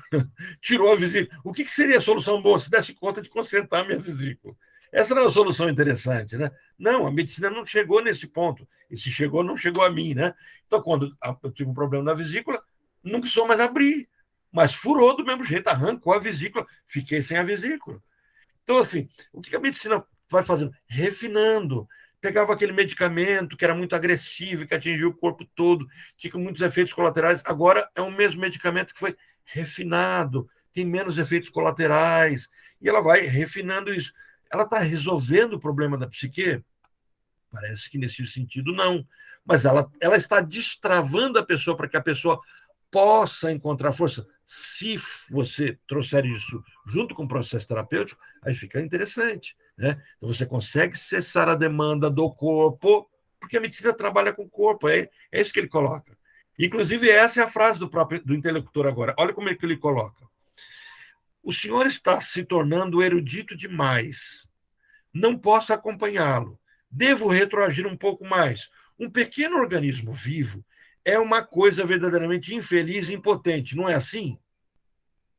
Speaker 1: Tirou a vesícula. O que seria a solução boa? Se desse conta de consertar a minha vesícula. Essa não é uma solução interessante, né? Não, a medicina não chegou nesse ponto. E se chegou, não chegou a mim, né? Então, quando eu tive um problema na vesícula, não precisou mais abrir. Mas furou do mesmo jeito, arrancou a vesícula, fiquei sem a vesícula. Então, assim, o que a medicina vai fazendo? Refinando. Pegava aquele medicamento que era muito agressivo, que atingia o corpo todo, tinha muitos efeitos colaterais. Agora é o mesmo medicamento que foi refinado, tem menos efeitos colaterais, e ela vai refinando isso. Ela está resolvendo o problema da psique? Parece que nesse sentido não. Mas ela está destravando a pessoa para que a pessoa possa encontrar força. Se você trouxer isso junto com o processo terapêutico, aí fica interessante, né? Então você consegue cessar a demanda do corpo, porque a medicina trabalha com o corpo, é isso que ele coloca. Inclusive, essa é a frase do interlocutor agora. Olha como é que ele coloca. O senhor está se tornando erudito demais. Não posso acompanhá-lo. Devo retroagir um pouco mais. Um pequeno organismo vivo é uma coisa verdadeiramente infeliz e impotente, não é assim?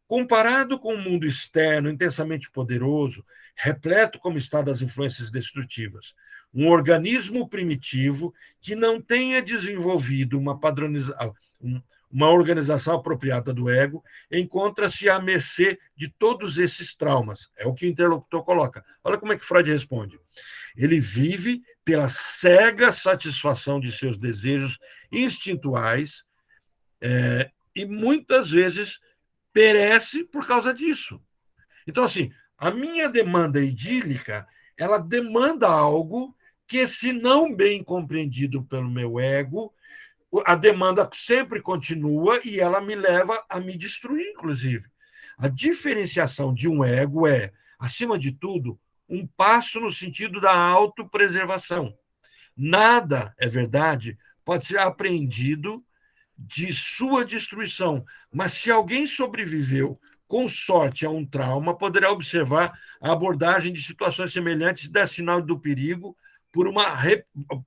Speaker 1: Comparado com o mundo externo, intensamente poderoso, repleto como está das influências destrutivas, um organismo primitivo que não tenha desenvolvido uma organização apropriada do ego, encontra-se à mercê de todos esses traumas. É o que o interlocutor coloca. Olha como é que Freud responde. Ele vive pela cega satisfação de seus desejos instintuais e muitas vezes perece por causa disso. Então, assim, a minha demanda idílica, ela demanda algo que, se não bem compreendido pelo meu ego, a demanda sempre continua e ela me leva a me destruir, inclusive. A diferenciação de um ego acima de tudo, um passo no sentido da autopreservação. Nada, é verdade, pode ser apreendido de sua destruição, mas se alguém sobreviveu com sorte a um trauma, poderá observar a abordagem de situações semelhantes e dar sinal do perigo por uma...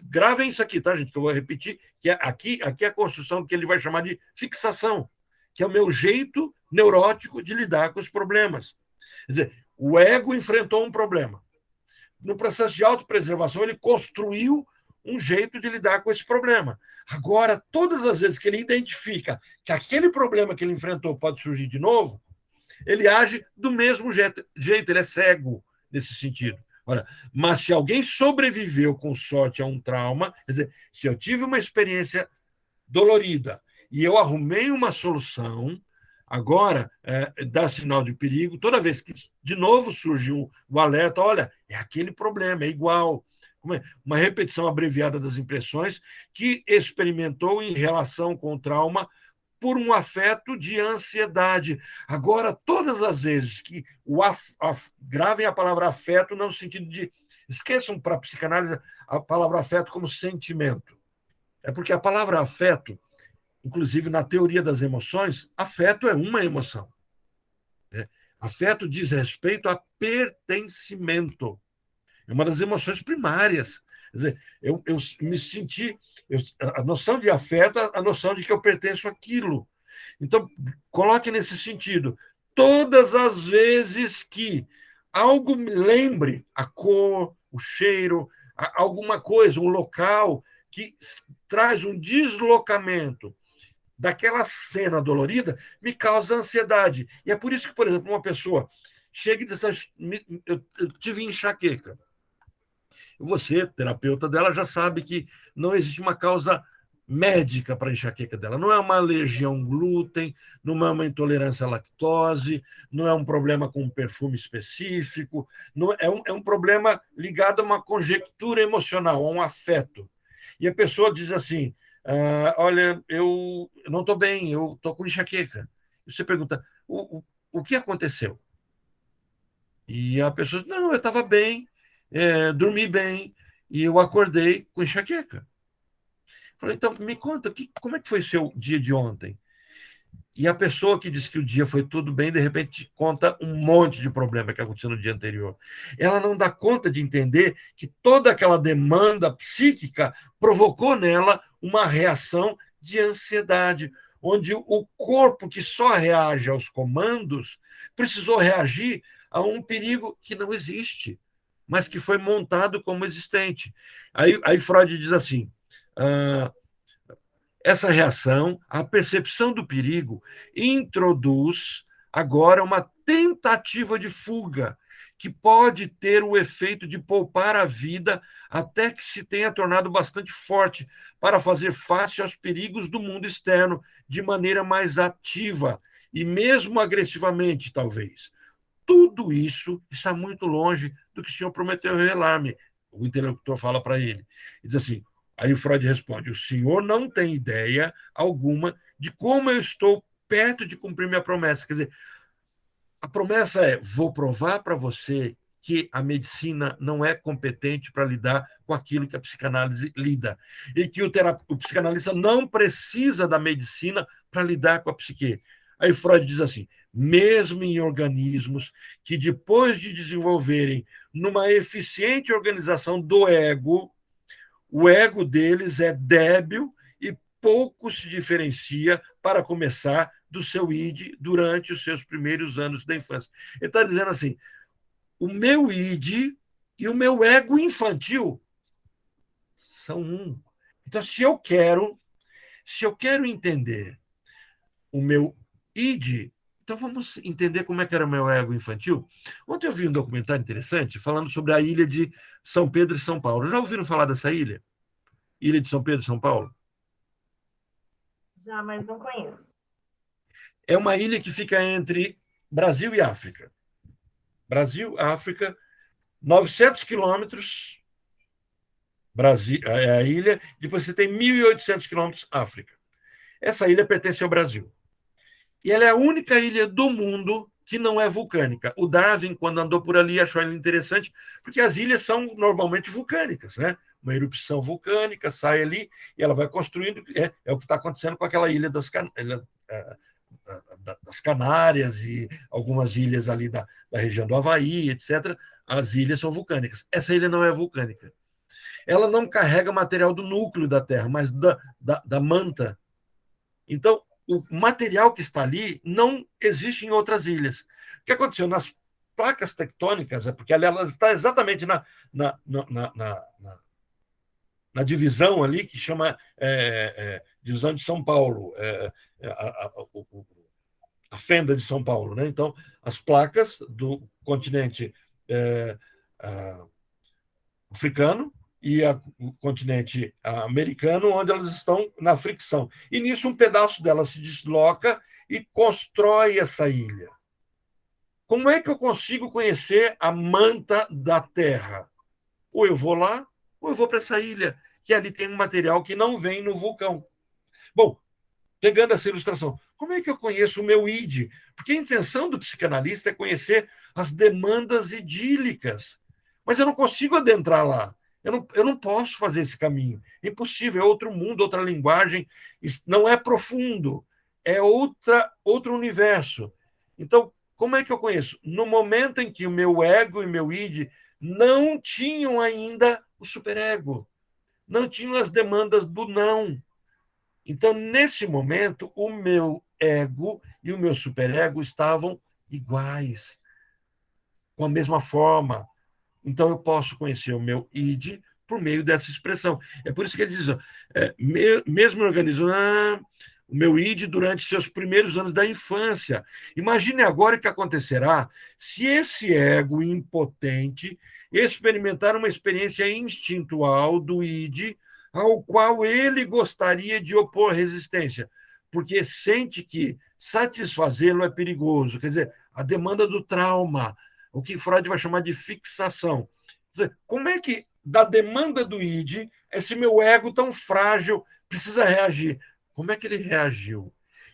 Speaker 1: Gravem isso aqui, tá, gente, que eu vou repetir, que aqui é a construção que ele vai chamar de fixação, que é o meu jeito neurótico de lidar com os problemas. Quer dizer, o ego enfrentou um problema. No processo de autopreservação, ele construiu um jeito de lidar com esse problema. Agora, todas as vezes que ele identifica que aquele problema que ele enfrentou pode surgir de novo, ele age do mesmo jeito, ele é cego nesse sentido. Olha, mas se alguém sobreviveu com sorte a um trauma, quer dizer, se eu tive uma experiência dolorida e eu arrumei uma solução, agora dá sinal de perigo, toda vez que de novo surge o alerta, olha, é aquele problema, é igual. Uma repetição abreviada das impressões que experimentou em relação com o trauma por um afeto de ansiedade. Agora, todas as vezes que gravem a palavra afeto no sentido de... Esqueçam para a psicanálise a palavra afeto como sentimento. É porque a palavra afeto, inclusive na teoria das emoções, afeto é uma emoção. Né? Afeto diz respeito a pertencimento. É uma das emoções primárias. Quer dizer, eu me senti... a noção de afeto é a noção de que eu pertenço àquilo. Então, coloque nesse sentido. Todas as vezes que algo me lembre a cor, o cheiro, alguma coisa, um local que traz um deslocamento daquela cena dolorida, me causa ansiedade. E é por isso que, por exemplo, uma pessoa chega e diz assim, eu tive enxaqueca. Você, terapeuta dela, já sabe que não existe uma causa médica para a enxaqueca dela. Não é uma alergia a um glúten, não é uma intolerância à lactose, não é um problema com um perfume específico, não é um problema ligado a uma conjectura emocional, a um afeto. E a pessoa diz assim, olha, eu não estou bem, eu estou com enxaqueca. E você pergunta, o que aconteceu? E a pessoa diz, não, eu estava bem, dormi bem, e eu acordei com enxaqueca. Falei, então, me conta, como é que foi seu dia de ontem? E a pessoa que disse que o dia foi tudo bem, de repente conta um monte de problema que aconteceu no dia anterior. Ela não dá conta de entender que toda aquela demanda psíquica provocou nela uma reação de ansiedade, onde o corpo que só reage aos comandos precisou reagir a um perigo que não existe, mas que foi montado como existente. Aí Freud diz assim, essa reação, a percepção do perigo, introduz agora uma tentativa de fuga, que pode ter o efeito de poupar a vida até que se tenha tornado bastante forte para fazer face aos perigos do mundo externo de maneira mais ativa e mesmo agressivamente, talvez. Tudo isso está muito longe do que o senhor prometeu revelar-me. O interlocutor fala para ele. Ele diz assim, aí o Freud responde, o senhor não tem ideia alguma de como eu estou perto de cumprir minha promessa. Quer dizer, a promessa é, vou provar para você que a medicina não é competente para lidar com aquilo que a psicanálise lida. E que o psicanalista não precisa da medicina para lidar com a psique. Aí Freud diz assim, mesmo em organismos que depois de desenvolverem numa eficiente organização do ego, o ego deles é débil e pouco se diferencia, para começar, do seu id durante os seus primeiros anos da infância. Ele está dizendo assim, o meu id e o meu ego infantil são um. Então, se eu quero entender o meu id, então vamos entender como é que era o meu ego infantil. Ontem eu vi um documentário interessante falando sobre a ilha de São Pedro e São Paulo. Já ouviram falar dessa ilha? Ilha de São Pedro e São Paulo?
Speaker 2: Já, mas não conheço.
Speaker 1: É uma ilha que fica entre Brasil e África. Brasil, África, 900 quilômetros, Brasil, é a ilha, depois você tem 1.800 quilômetros, África. Essa ilha pertence ao Brasil. E ela é a única ilha do mundo que não é vulcânica. O Darwin, quando andou por ali, achou ela interessante, porque as ilhas são normalmente vulcânicas, né? Uma erupção vulcânica sai ali e ela vai construindo. É o que está acontecendo com aquela ilha das Canárias e algumas ilhas ali da região do Havaí, etc. As ilhas são vulcânicas. Essa ilha não é vulcânica. Ela não carrega material do núcleo da Terra, mas da manta. Então, o material que está ali não existe em outras ilhas. O que aconteceu? Nas placas tectônicas, porque ela está exatamente na divisão ali, que chama divisão de São Paulo, a fenda de São Paulo. Né? Então, as placas do continente africano e o continente americano, onde elas estão na fricção. E nisso um pedaço dela se desloca e constrói essa ilha. Como é que eu consigo conhecer a manta da Terra? Ou eu vou lá, ou eu vou para essa ilha, que ali tem um material que não vem no vulcão. Bom, pegando essa ilustração, como é que eu conheço o meu id? Porque a intenção do psicanalista é conhecer as demandas idílicas. Mas eu não consigo adentrar lá. Eu não posso fazer esse caminho. É impossível, é outro mundo, outra linguagem, não é profundo, é outro universo. Então, como é que eu conheço? No momento em que o meu ego e meu id não tinham ainda o superego, não tinham as demandas do não. Então, nesse momento, o meu ego e o meu superego estavam iguais, com a mesma forma. Então, eu posso conhecer o meu id por meio dessa expressão. É por isso que ele diz, mesmo organizando o meu id durante seus primeiros anos da infância. Imagine agora o que acontecerá se esse ego impotente experimentar uma experiência instintual do id ao qual ele gostaria de opor resistência, porque sente que satisfazê-lo é perigoso. Quer dizer, a demanda do trauma, o que Freud vai chamar de fixação. Como é que, da demanda do id, esse meu ego tão frágil precisa reagir? Como é que ele reagiu?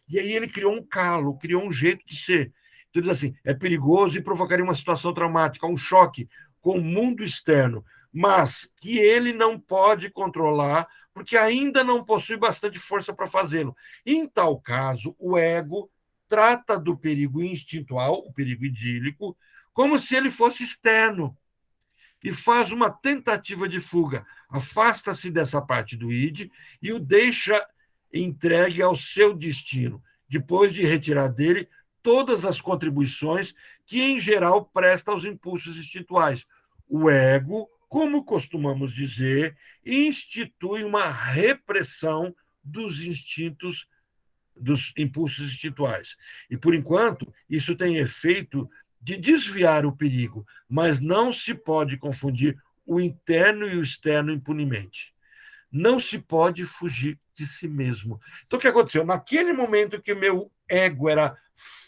Speaker 1: E aí ele criou um calo, criou um jeito de ser. Então, ele diz assim, é perigoso e provocaria uma situação traumática, um choque com o mundo externo, mas que ele não pode controlar, porque ainda não possui bastante força para fazê-lo. Em tal caso, o ego trata do perigo instintual, o perigo idílico, como se ele fosse externo, e faz uma tentativa de fuga. Afasta-se dessa parte do id e o deixa entregue ao seu destino, depois de retirar dele todas as contribuições que, em geral, presta aos impulsos instintuais. O ego, como costumamos dizer, institui uma repressão dos instintos, dos impulsos instintuais. E, por enquanto, isso tem efeito de desviar o perigo, mas não se pode confundir o interno e o externo impunemente. Não se pode fugir de si mesmo. Então, o que aconteceu? Naquele momento que o meu ego era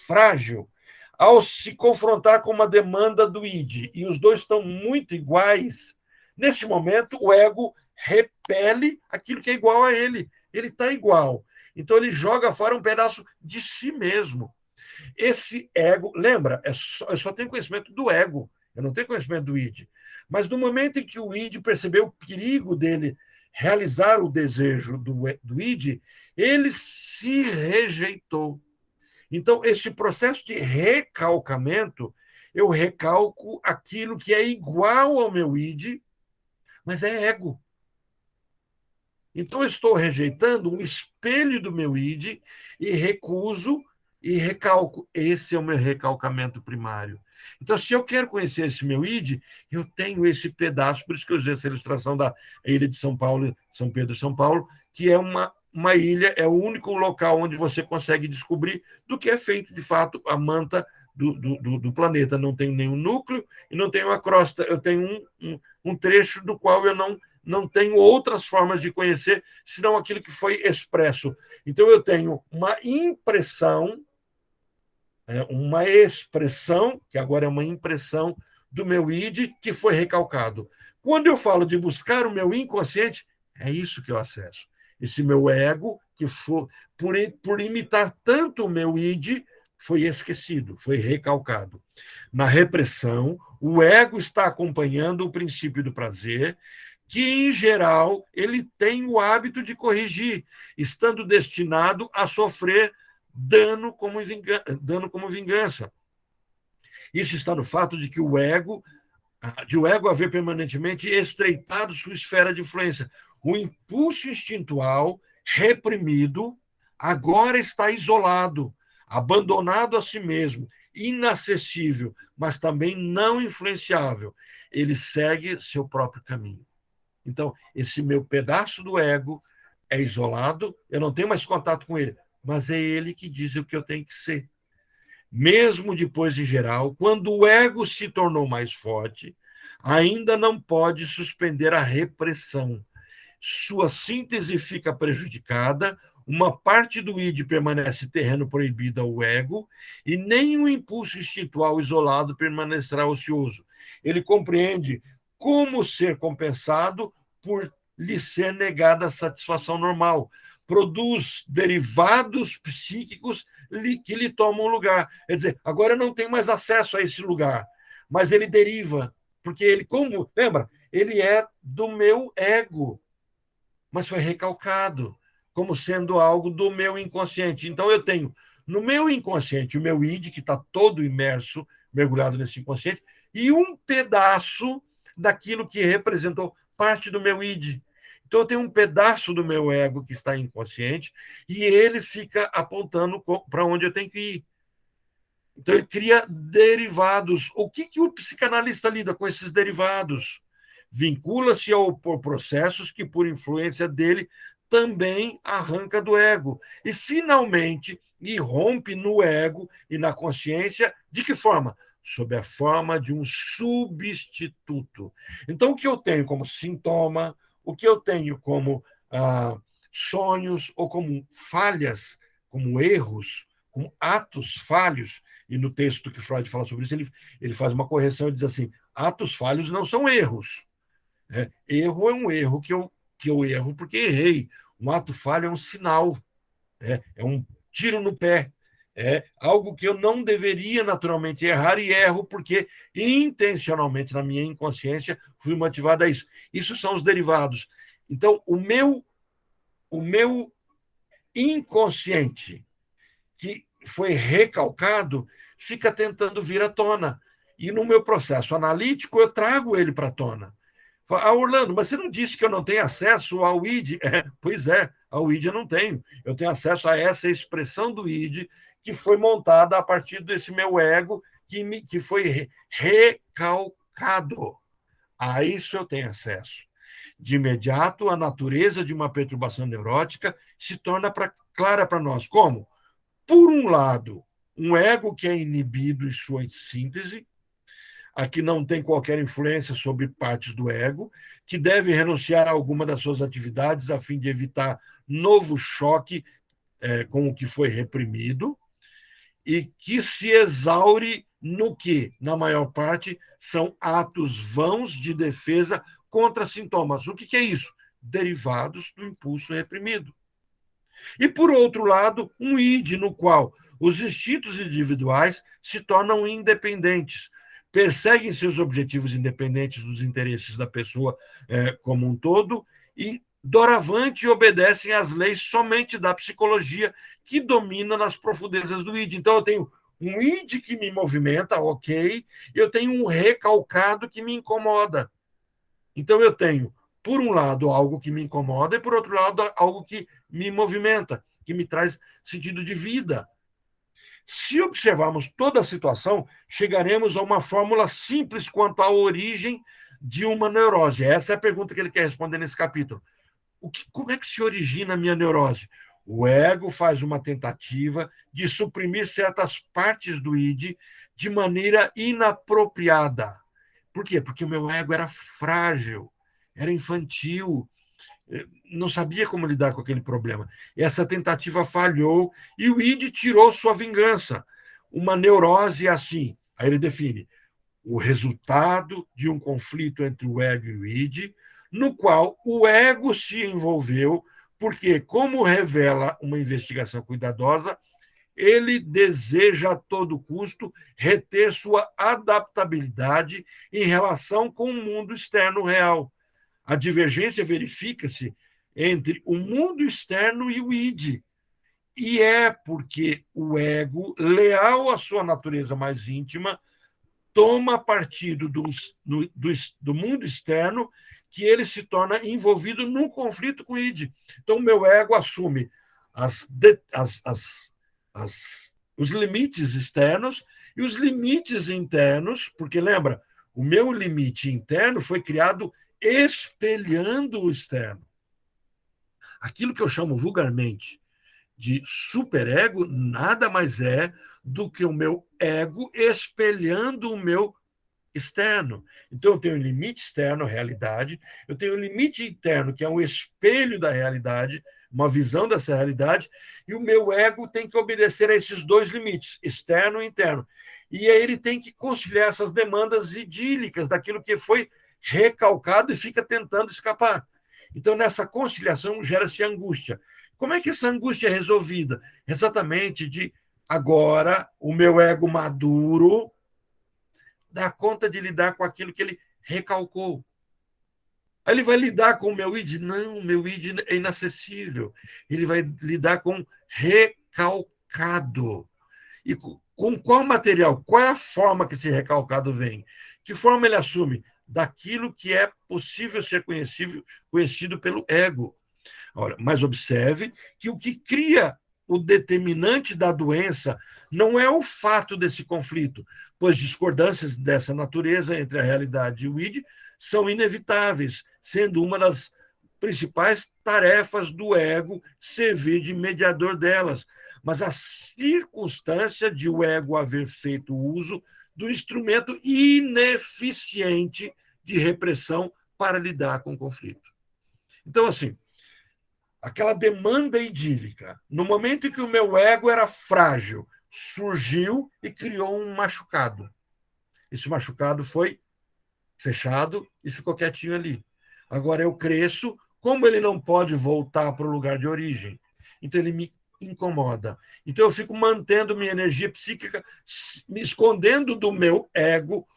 Speaker 1: frágil, ao se confrontar com uma demanda do id, e os dois estão muito iguais, nesse momento o ego repele aquilo que é igual a ele. Ele está igual. Então, ele joga fora um pedaço de si mesmo. Esse ego, lembra, eu só tenho conhecimento do ego, eu não tenho conhecimento do id. Mas no momento em que o id percebeu o perigo dele realizar o desejo do id, ele se rejeitou. Então, esse processo de recalcamento, eu recalco aquilo que é igual ao meu id, mas é ego. Então, eu estou rejeitando um espelho do meu id e recuso e recalco. Esse é o meu recalcamento primário. Então, se eu quero conhecer esse meu id, eu tenho esse pedaço, por isso que eu usei essa ilustração da ilha de São Paulo, São Pedro e São Paulo, que é uma ilha, é o único local onde você consegue descobrir do que é feito, de fato, a manta do planeta. Não tenho nenhum núcleo e não tenho a crosta. Eu tenho um trecho do qual eu não tenho outras formas de conhecer, senão aquilo que foi expresso. Então, eu tenho uma impressão, uma expressão, que agora é uma impressão do meu id, que foi recalcado. Quando eu falo de buscar o meu inconsciente, é isso que eu acesso. Esse meu ego, que foi, por imitar tanto o meu id, foi esquecido, foi recalcado. Na repressão, o ego está acompanhando o princípio do prazer, que, em geral, ele tem o hábito de corrigir, estando destinado a sofrer dano como vingança. Isso está no fato de o ego haver permanentemente estreitado sua esfera de influência. O impulso instintual reprimido agora está isolado, abandonado a si mesmo, inacessível, mas também não influenciável. Ele segue seu próprio caminho. Então, esse meu pedaço do ego é isolado, eu não tenho mais contato com ele, mas é ele que diz o que eu tenho que ser. Mesmo depois de geral, quando o ego se tornou mais forte, ainda não pode suspender a repressão. Sua síntese fica prejudicada, uma parte do id permanece terreno proibido ao ego, e nenhum impulso instintual isolado permanecerá ocioso. Ele compreende como ser compensado por lhe ser negada a satisfação normal. Produz derivados psíquicos que lhe tomam lugar. Quer dizer, agora eu não tenho mais acesso a esse lugar, mas ele deriva, porque ele, como, lembra, ele é do meu ego, mas foi recalcado como sendo algo do meu inconsciente. Então, eu tenho no meu inconsciente o meu id, que está todo imerso, mergulhado nesse inconsciente, e um pedaço daquilo que representou parte do meu id. Então, eu tenho um pedaço do meu ego que está inconsciente e ele fica apontando para onde eu tenho que ir. Então, ele cria derivados. O que o psicanalista lida com esses derivados? Vincula-se por processos que, por influência dele, também arranca do ego. E, finalmente, irrompe no ego e na consciência. De que forma? Sob a forma de um substituto. Então, o que eu tenho como sintoma, o que eu tenho como sonhos ou como falhas, como erros, como atos falhos, e no texto que Freud fala sobre isso, ele faz uma correção e diz assim: atos falhos não são erros. Erro é um erro que eu erro porque errei. Um ato falho é um sinal, é um tiro no pé. É algo que eu não deveria naturalmente errar e erro porque intencionalmente, na minha inconsciência, fui motivado a isso. Isso são os derivados. Então, o meu inconsciente, que foi recalcado, fica tentando vir à tona. E no meu processo analítico, eu trago ele para a tona. Orlando, mas você não disse que eu não tenho acesso ao id? Pois é, ao id eu não tenho. Eu tenho acesso a essa expressão do id que foi montada a partir desse meu ego que foi recalcado. A isso eu tenho acesso. De imediato, a natureza de uma perturbação neurótica se torna clara para nós. Como? Por um lado, um ego que é inibido em sua síntese, aqui não tem qualquer influência sobre partes do ego, que deve renunciar a alguma das suas atividades a fim de evitar novo choque com o que foi reprimido, e que se exaure no que, na maior parte, são atos vãos de defesa contra sintomas. O que é isso? Derivados do impulso reprimido. E, por outro lado, um id no qual os instintos individuais se tornam independentes, perseguem seus objetivos independentes dos interesses da pessoa como um todo e, doravante, obedecem às leis somente da psicologia que domina nas profundezas do id. Então, eu tenho um id que me movimenta, ok, eu tenho um recalcado que me incomoda. Então, eu tenho, por um lado, algo que me incomoda e, por outro lado, algo que me movimenta, que me traz sentido de vida. Se observarmos toda a situação, chegaremos a uma fórmula simples quanto à origem de uma neurose. Essa é a pergunta que ele quer responder nesse capítulo. Como é que se origina a minha neurose? O ego faz uma tentativa de suprimir certas partes do id de maneira inapropriada. Por quê? Porque o meu ego era frágil, era infantil, não sabia como lidar com aquele problema. Essa tentativa falhou e o id tirou sua vingança. Uma neurose é assim. Aí ele define o resultado de um conflito entre o ego e o id, no qual o ego se envolveu, porque, como revela uma investigação cuidadosa, ele deseja a todo custo reter sua adaptabilidade em relação com o mundo externo real. A divergência verifica-se entre o mundo externo e o id. E é porque o ego, leal à sua natureza mais íntima, toma partido do mundo externo, que ele se torna envolvido num conflito com o id. Então, o meu ego assume os limites externos e os limites internos, porque, lembra, o meu limite interno foi criado espelhando o externo. Aquilo que eu chamo vulgarmente de superego nada mais é do que o meu ego espelhando o meu externo. Então, eu tenho um limite externo, realidade, eu tenho um limite interno, que é um espelho da realidade, uma visão dessa realidade, e o meu ego tem que obedecer a esses dois limites, externo e interno. E aí ele tem que conciliar essas demandas idílicas daquilo que foi recalcado e fica tentando escapar. Então, nessa conciliação, gera-se angústia. Como é que essa angústia é resolvida? Exatamente de agora o meu ego maduro dá conta de lidar com aquilo que ele recalcou. Aí ele vai lidar com o meu id? Não, o meu id é inacessível. Ele vai lidar com recalcado. E com qual material? Qual é a forma que esse recalcado vem? Que forma ele assume? Daquilo que é possível ser conhecido pelo ego. Olha, mas observe que o que cria o determinante da doença não é o fato desse conflito, pois discordâncias dessa natureza entre a realidade e o id são inevitáveis, sendo uma das principais tarefas do ego servir de mediador delas. Mas a circunstância de o ego haver feito uso do instrumento ineficiente de repressão para lidar com o conflito. Então, assim, aquela demanda idílica, no momento em que o meu ego era frágil, surgiu e criou um machucado. Esse machucado foi fechado e ficou quietinho ali. Agora eu cresço, como ele não pode voltar para o lugar de origem, então ele me incomoda. Então eu fico mantendo minha energia psíquica, me escondendo do meu ego,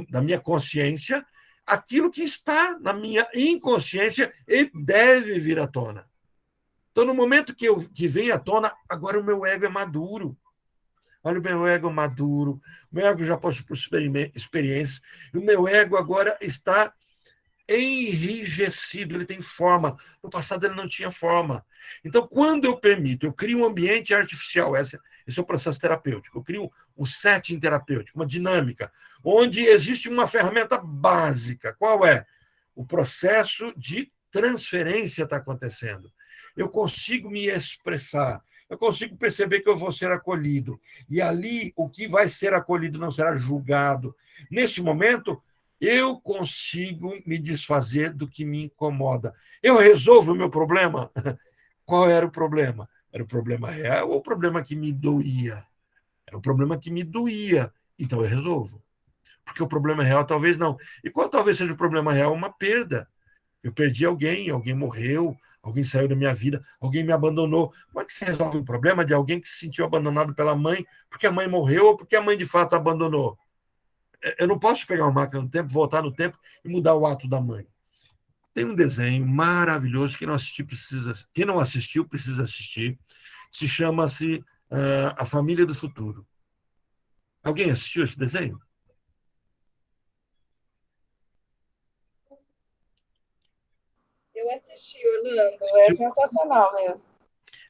Speaker 1: da minha consciência, aquilo que está na minha inconsciência e deve vir à tona. Então, no momento que vem à tona, agora o meu ego é maduro. Olha, o meu ego é maduro, o meu ego já passou por experiências, e o meu ego agora está enrijecido, ele tem forma. No passado ele não tinha forma. Então, quando eu permito, eu crio um ambiente artificial, esse é o processo terapêutico, eu crio um setting terapêutico, uma dinâmica, onde existe uma ferramenta básica. Qual é? O processo de transferência está acontecendo. Eu consigo me expressar, eu consigo perceber que eu vou ser acolhido. E ali, o que vai ser acolhido não será julgado. Nesse momento, eu consigo me desfazer do que me incomoda. Eu resolvo o meu problema? Qual era o problema? Era o problema real ou o problema que me doía? Era o problema que me doía. Então eu resolvo. Porque o problema real talvez não. E qual talvez seja o problema real? Uma perda. Eu perdi alguém morreu, alguém saiu da minha vida, alguém me abandonou. Como é que se resolve o problema de alguém que se sentiu abandonado pela mãe porque a mãe morreu ou porque a mãe de fato abandonou? Eu não posso pegar uma máquina no tempo, voltar no tempo e mudar o ato da mãe. Tem um desenho maravilhoso que quem não assistiu precisa assistir. Chama-se A Família do Futuro. Alguém assistiu esse desenho?
Speaker 2: Eu assisti, Orlando, é sensacional mesmo.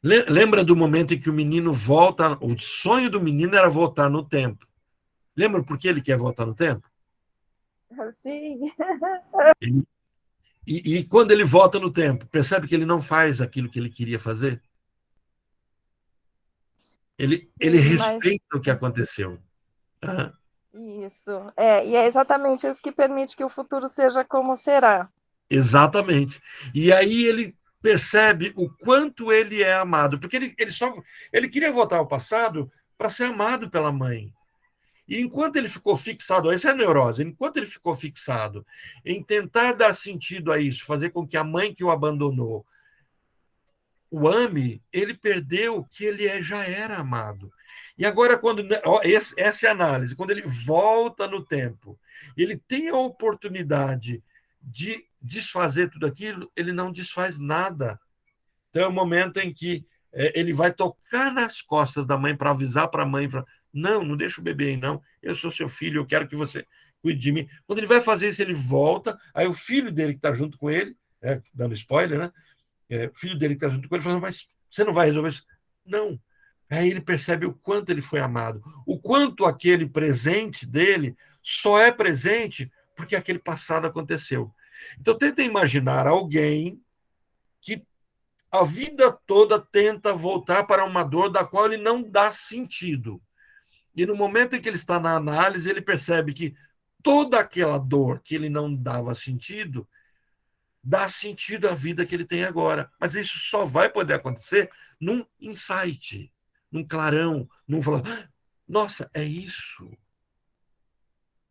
Speaker 1: Lembra do momento em que o menino volta? O sonho do menino era voltar no tempo. Lembra por que ele quer voltar no tempo?
Speaker 2: Sim.
Speaker 1: E quando ele volta no tempo, percebe que ele não faz aquilo que ele queria fazer? Ele respeita o que aconteceu.
Speaker 2: Isso. E é exatamente isso que permite que o futuro seja como será.
Speaker 1: Exatamente. E aí ele percebe o quanto ele é amado, porque ele queria voltar ao passado para ser amado pela mãe. E enquanto ele ficou fixado, essa é a neurose, enquanto ele ficou fixado em tentar dar sentido a isso, fazer com que a mãe que o abandonou o ame, ele perdeu que ele já era amado. E agora, essa é a análise, quando ele volta no tempo, ele tem a oportunidade de desfazer tudo aquilo, ele não desfaz nada. Então é o momento em que ele vai tocar nas costas da mãe para avisar para a mãe, não deixa o bebê aí, não, eu sou seu filho, eu quero que você cuide de mim. Quando ele vai fazer isso, ele volta, aí o filho dele que está junto com ele, dando spoiler, né? O filho dele que está junto com ele, fala, mas você não vai resolver isso? Não. Aí ele percebe o quanto ele foi amado, o quanto aquele presente dele só é presente porque aquele passado aconteceu. Então, tenta imaginar alguém que a vida toda tenta voltar para uma dor da qual ele não dá sentido. E no momento em que ele está na análise, ele percebe que toda aquela dor que ele não dava sentido dá sentido à vida que ele tem agora. Mas isso só vai poder acontecer num insight, num clarão, num falar, nossa, é isso.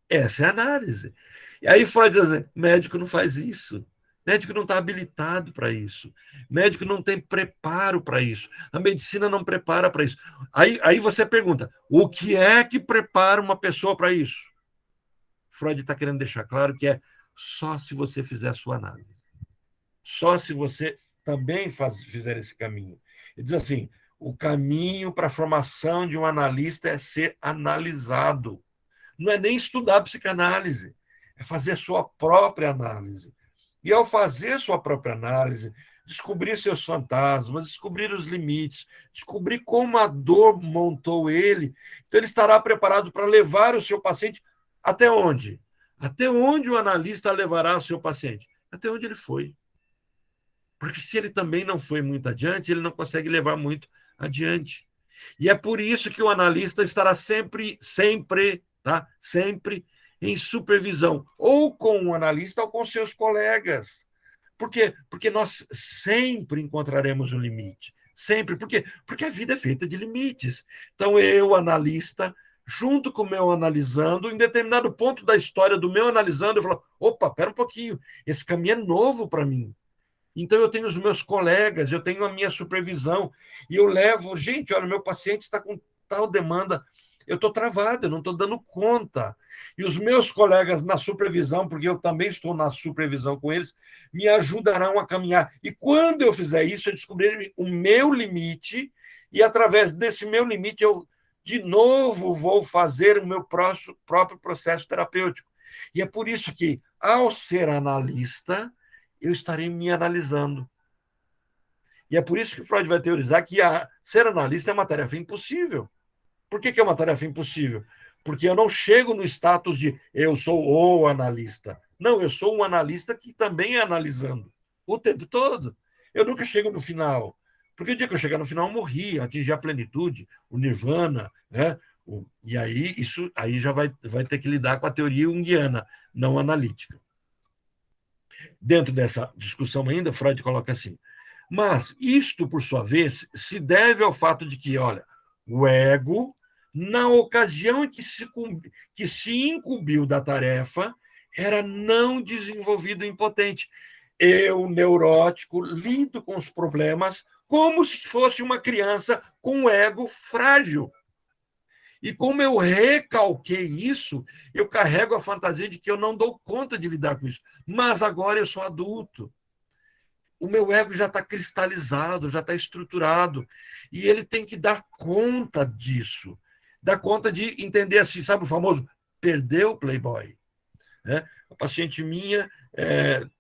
Speaker 1: Essa é a análise. E aí pode dizer, médico não faz isso. Médico não está habilitado para isso. Médico não tem preparo para isso. A medicina não prepara para isso. Aí você pergunta, o que é que prepara uma pessoa para isso? Freud está querendo deixar claro que é só se você fizer a sua análise. Só se você também fizer esse caminho. Ele diz assim, o caminho para a formação de um analista é ser analisado. Não é nem estudar psicanálise, é fazer a sua própria análise. E ao fazer sua própria análise, descobrir seus fantasmas, descobrir os limites, descobrir como a dor montou ele, então ele estará preparado para levar o seu paciente até onde? Até onde o analista levará o seu paciente? Até onde ele foi. Porque se ele também não foi muito adiante, ele não consegue levar muito adiante. E é por isso que o analista estará sempre em supervisão, ou com o analista ou com seus colegas. Por quê? Porque nós sempre encontraremos um limite. Sempre. Por quê? Porque a vida é feita de limites. Então, eu, analista, junto com o meu analisando, em determinado ponto da história do meu analisando, eu falo, opa, pera um pouquinho, esse caminho é novo para mim. Então, eu tenho os meus colegas, eu tenho a minha supervisão, e eu levo, gente, olha, meu paciente está com tal demanda, eu estou travado, eu não estou dando conta. E os meus colegas na supervisão, porque eu também estou na supervisão com eles, me ajudarão a caminhar. E quando eu fizer isso, eu descobrirei o meu limite, e através desse meu limite, eu, de novo, vou fazer o meu próprio processo terapêutico. E é por isso que, ao ser analista, eu estarei me analisando. E é por isso que Freud vai teorizar que ser analista é uma tarefa impossível. Por que é uma tarefa impossível? Porque eu não chego no status de eu sou o analista. Não, eu sou um analista que também é analisando o tempo todo. Eu nunca chego no final. Porque o dia que eu chegar no final, eu morri, atingir a plenitude, o nirvana, né? E aí isso aí já vai ter que lidar com a teoria junguiana, não analítica. Dentro dessa discussão ainda, Freud coloca assim, mas isto, por sua vez, se deve ao fato de que, olha, o ego, na ocasião em que se incumbiu da tarefa, era não desenvolvido e impotente. Eu, neurótico, lido com os problemas como se fosse uma criança com um ego frágil. E como eu recalquei isso, eu carrego a fantasia de que eu não dou conta de lidar com isso. Mas agora eu sou adulto. O meu ego já está cristalizado, já está estruturado. E ele tem que dar conta disso. Dar conta de entender assim, sabe o famoso perdeu o Playboy? A paciente minha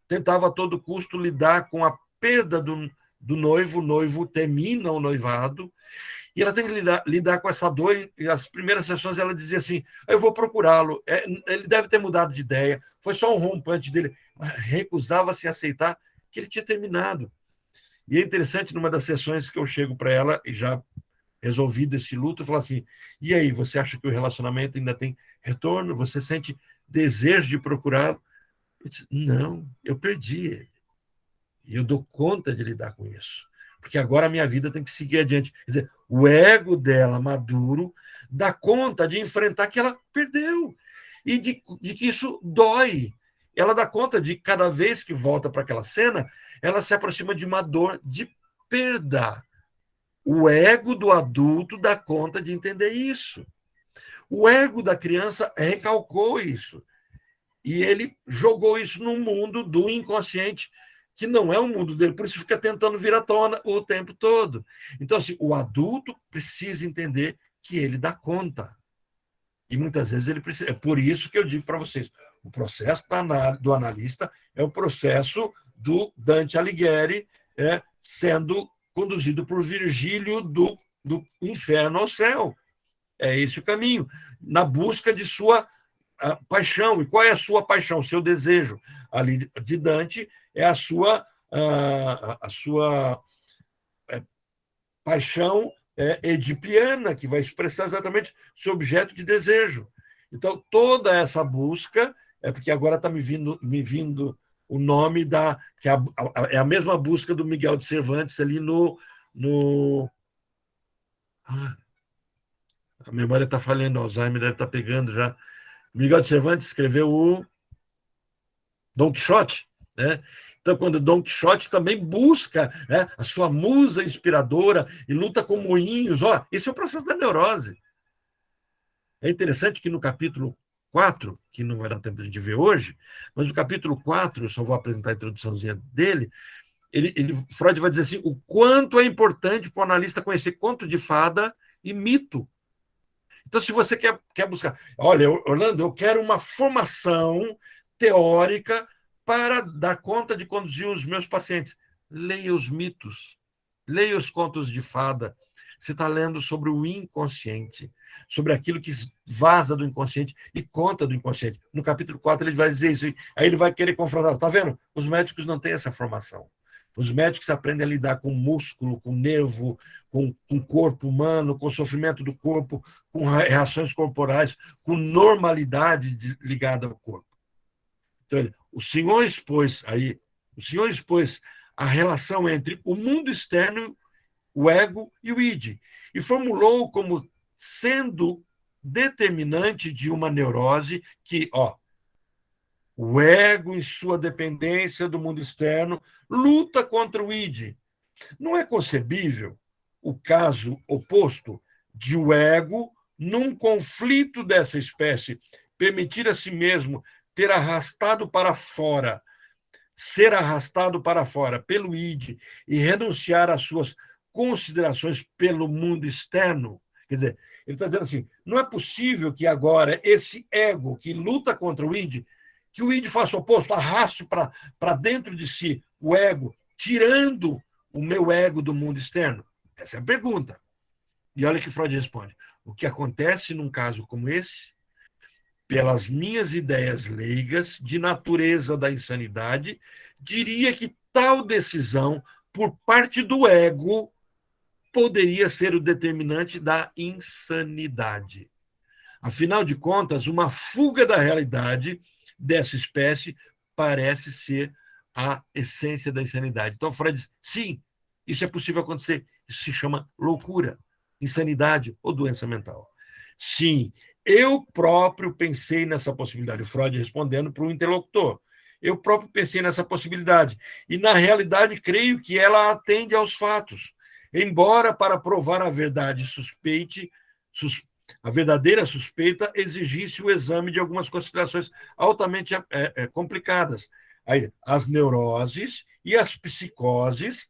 Speaker 1: tentava a todo custo lidar com a perda do noivo, o noivo termina o noivado, e ela tem que lidar com essa dor, e as primeiras sessões ela dizia assim, eu vou procurá-lo, ele deve ter mudado de ideia, foi só um rompante dele, recusava-se a aceitar que ele tinha terminado. E é interessante, numa das sessões que eu chego para ela, e já resolvido esse luto, eu falo assim, e aí, você acha que o relacionamento ainda tem retorno? Você sente desejo de procurá-lo? Eu disse, não, eu perdi ele. E eu dou conta de lidar com isso. Porque agora a minha vida tem que seguir adiante. Quer dizer, o ego dela, maduro, dá conta de enfrentar que ela perdeu. E de que isso dói. Ela dá conta de, cada vez que volta para aquela cena, ela se aproxima de uma dor de perda. O ego do adulto dá conta de entender isso. O ego da criança recalcou isso. E ele jogou isso no mundo do inconsciente, que não é o mundo dele, por isso fica tentando vir à tona o tempo todo. Então, assim, o adulto precisa entender que ele dá conta. E muitas vezes ele precisa. É por isso que eu digo para vocês, o processo do analista é o processo do Dante Alighieri sendo conduzido por Virgílio do inferno ao céu. É esse o caminho, na busca de sua paixão. E qual é a sua paixão? O seu desejo. Ali de Dante é a sua paixão edipiana, que vai expressar exatamente seu objeto de desejo. Então, toda essa busca, porque agora está me vindo o nome que é a mesma busca do Miguel de Cervantes ali a memória está falhando, o Alzheimer deve estar pegando já. Miguel de Cervantes escreveu o Dom Quixote, né? Então, quando Dom Quixote também busca a sua musa inspiradora e luta com moinhos, esse é o processo da neurose. É interessante que no capítulo 4, que não vai dar tempo de a gente ver hoje, mas no capítulo 4, eu só vou apresentar a introduçãozinha dele, Freud vai dizer assim, o quanto é importante para o analista conhecer conto de fada e mito. Então, se você quer buscar... Olha, Orlando, eu quero uma formação teórica para dar conta de conduzir os meus pacientes. Leia os mitos, leia os contos de fada. Você está lendo sobre o inconsciente, sobre aquilo que vaza do inconsciente e conta do inconsciente. No capítulo 4, ele vai dizer isso. Aí ele vai querer confrontar. Está vendo? Os médicos não têm essa formação. Os médicos aprendem a lidar com músculo, com nervo, com o corpo humano, com o sofrimento do corpo, com reações corporais, com normalidade ligada ao corpo. Então, o senhor expôs a relação entre o mundo externo, o ego e o id, e formulou como sendo determinante de uma neurose que, o ego, em sua dependência do mundo externo, luta contra o id. Não é concebível o caso oposto de o ego, num conflito dessa espécie, permitir a si mesmo ser arrastado para fora pelo id e renunciar às suas considerações pelo mundo externo. Quer dizer, ele está dizendo assim, não é possível que agora esse ego que luta contra o id, que o id faça o oposto, arraste para dentro de si o ego, tirando o meu ego do mundo externo? Essa é a pergunta. E olha que Freud responde. O que acontece num caso como esse, pelas minhas ideias leigas de natureza da insanidade, diria que tal decisão, por parte do ego, poderia ser o determinante da insanidade. Afinal de contas, uma fuga da realidade dessa espécie parece ser a essência da insanidade. Então, Freud diz, sim, isso é possível acontecer. Isso se chama loucura, insanidade ou doença mental. Sim, eu próprio pensei nessa possibilidade. O Freud respondendo para o interlocutor. Eu próprio pensei nessa possibilidade. E, na realidade, creio que ela atende aos fatos. Embora, para provar a verdade a verdadeira suspeita exigisse o exame de algumas considerações altamente complicadas. Aí, as neuroses e as psicoses,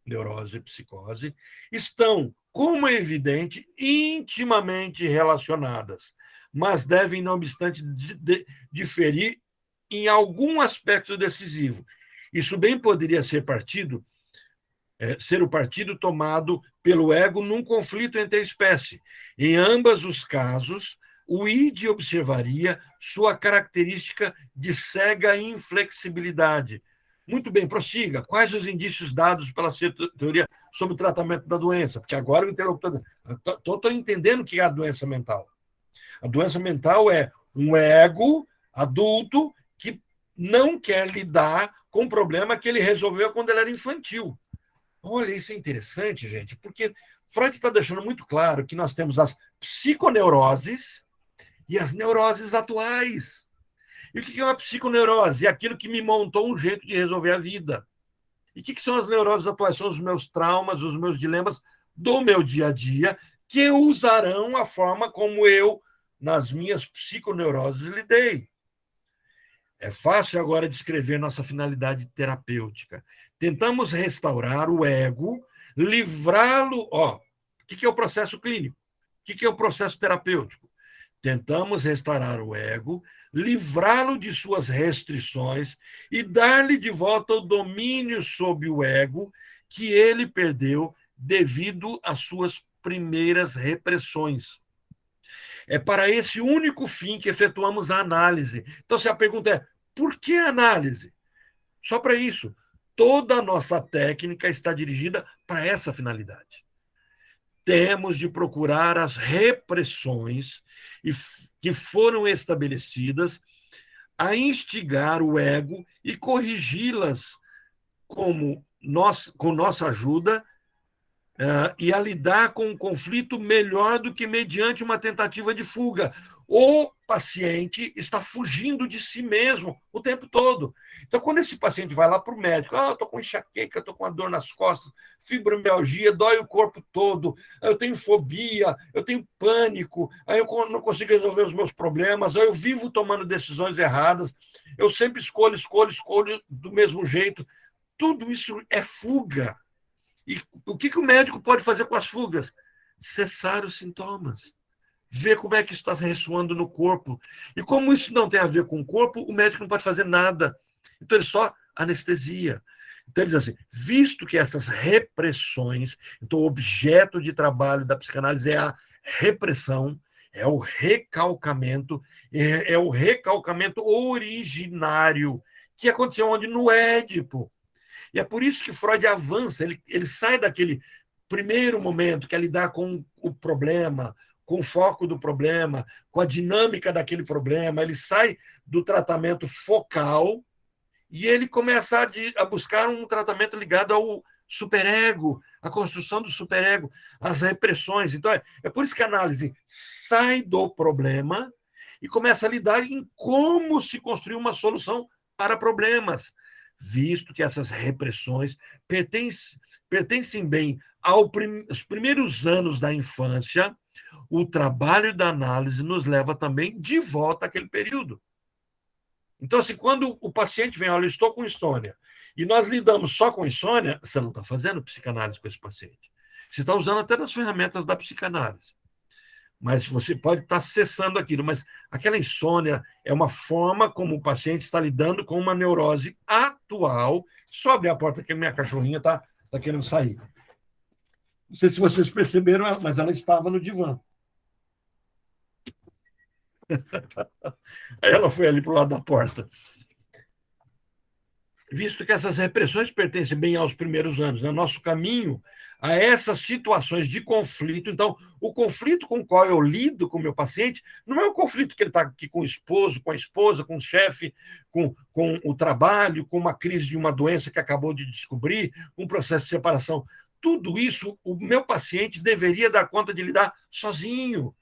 Speaker 1: neurose e psicose, estão, como é evidente, intimamente relacionadas, mas devem, não obstante, diferir em algum aspecto decisivo. Isso bem poderia ser o partido tomado pelo ego num conflito entre a espécie. Em ambos os casos, o id observaria sua característica de cega inflexibilidade. Muito bem, prossiga. Quais os indícios dados pela teoria sobre o tratamento da doença? Porque agora o interlocutor... Estou entendendo o que é a doença mental. A doença mental é um ego adulto que não quer lidar com o problema que ele resolveu quando ele era infantil. Olha, isso é interessante, gente, porque Freud está deixando muito claro que nós temos as psiconeuroses e as neuroses atuais. E o que é uma psiconeurose? É aquilo que me montou um jeito de resolver a vida. E o que são as neuroses atuais? São os meus traumas, os meus dilemas do meu dia a dia, que usarão a forma como eu, nas minhas psiconeuroses, lidei. É fácil agora descrever nossa finalidade terapêutica. Tentamos restaurar o ego, livrá-lo... O que é o processo clínico? O que é o processo terapêutico? Tentamos restaurar o ego, livrá-lo de suas restrições e dar-lhe de volta o domínio sobre o ego que ele perdeu devido às suas primeiras repressões. É para esse único fim que efetuamos a análise. Então, se a pergunta é, por que análise? Só para isso. Toda a nossa técnica está dirigida para essa finalidade. Temos de procurar as repressões que foram estabelecidas, a instigar o ego e corrigi-las com nossa ajuda e a lidar com o conflito melhor do que mediante uma tentativa de fuga. o paciente está fugindo de si mesmo o tempo todo. Então, quando esse paciente vai lá para o médico, estou com enxaqueca, estou com uma dor nas costas, fibromialgia, dói o corpo todo, eu tenho fobia, eu tenho pânico, aí eu não consigo resolver os meus problemas, aí eu vivo tomando decisões erradas, eu sempre escolho do mesmo jeito. Tudo isso é fuga. E o que o médico pode fazer com as fugas? Cessar os sintomas. Ver como é que está ressoando no corpo. E como isso não tem a ver com o corpo, o médico não pode fazer nada. Então, ele só anestesia. Então, ele diz assim, visto que essas repressões, então o objeto de trabalho da psicanálise é a repressão, é o recalcamento, é o recalcamento originário, que aconteceu onde? No Édipo. E é por isso que Freud avança, ele sai daquele primeiro momento, que é lidar com o problema, com o foco do problema, com a dinâmica daquele problema, ele sai do tratamento focal e ele começa a buscar um tratamento ligado ao superego, a construção do superego, as repressões. Então, é por isso que a análise sai do problema e começa a lidar em como se construir uma solução para problemas, visto que essas repressões pertencem bem aos primeiros anos da infância. O trabalho da análise nos leva também de volta àquele período. Então, assim, quando o paciente vem, olha, eu estou com insônia, e nós lidamos só com insônia, você não está fazendo psicanálise com esse paciente. Você está usando até as ferramentas da psicanálise. Mas você pode estar acessando aquilo. Mas aquela insônia é uma forma como o paciente está lidando com uma neurose atual. Só abrir a porta que a minha cachorrinha está querendo sair. Não sei se vocês perceberam, mas ela estava no divã. Aí ela foi ali para o lado da porta. Visto que essas repressões pertencem bem aos primeiros anos, né? Nosso caminho a essas situações de conflito. Então, o conflito com o qual eu lido com o meu paciente não é o conflito que ele está aqui com o esposo, com a esposa, com o chefe, com o trabalho, com uma crise de uma doença que acabou de descobrir, um processo de separação. Tudo isso, o meu paciente deveria dar conta de lidar sozinho.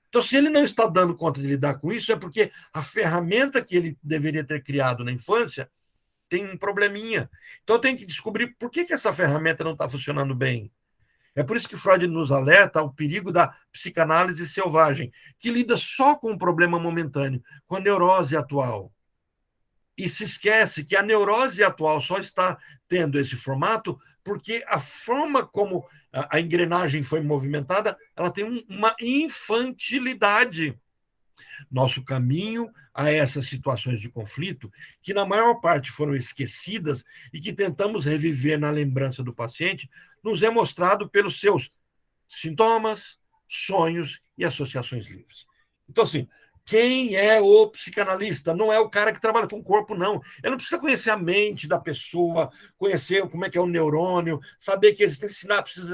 Speaker 1: Então, se ele não está dando conta de lidar com isso, é porque a ferramenta que ele deveria ter criado na infância tem um probleminha. Então, eu tenho que descobrir por que essa ferramenta não está funcionando bem. É por isso que Freud nos alerta ao perigo da psicanálise selvagem, que lida só com o problema momentâneo, com a neurose atual. E se esquece que a neurose atual só está tendo esse formato porque a forma como a engrenagem foi movimentada, ela tem uma infantilidade. Nosso caminho a essas situações de conflito, que na maior parte foram esquecidas e que tentamos reviver na lembrança do paciente, nos é mostrado pelos seus sintomas, sonhos e associações livres. Então, assim, quem é o psicanalista? Não é o cara que trabalha com o corpo, não. Ele não precisa conhecer a mente da pessoa, conhecer como é que é o neurônio, saber que existem sinapses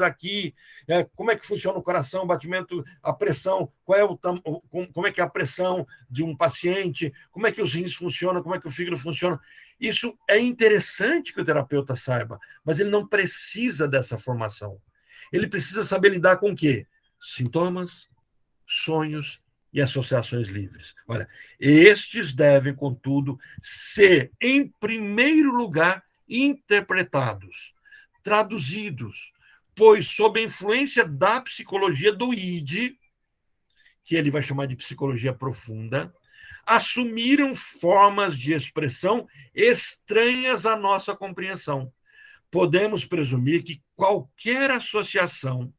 Speaker 1: aqui, como é que funciona o coração, o batimento, a pressão, como é que é a pressão de um paciente, como é que os rins funcionam, como é que o fígado funciona. Isso é interessante que o terapeuta saiba, mas ele não precisa dessa formação. Ele precisa saber lidar com o quê? Sintomas, sonhos e associações livres. Olha, estes devem, contudo, ser, em primeiro lugar, interpretados, traduzidos, pois, sob a influência da psicologia do id, que ele vai chamar de psicologia profunda, assumiram formas de expressão estranhas à nossa compreensão. Podemos presumir que qualquer associação,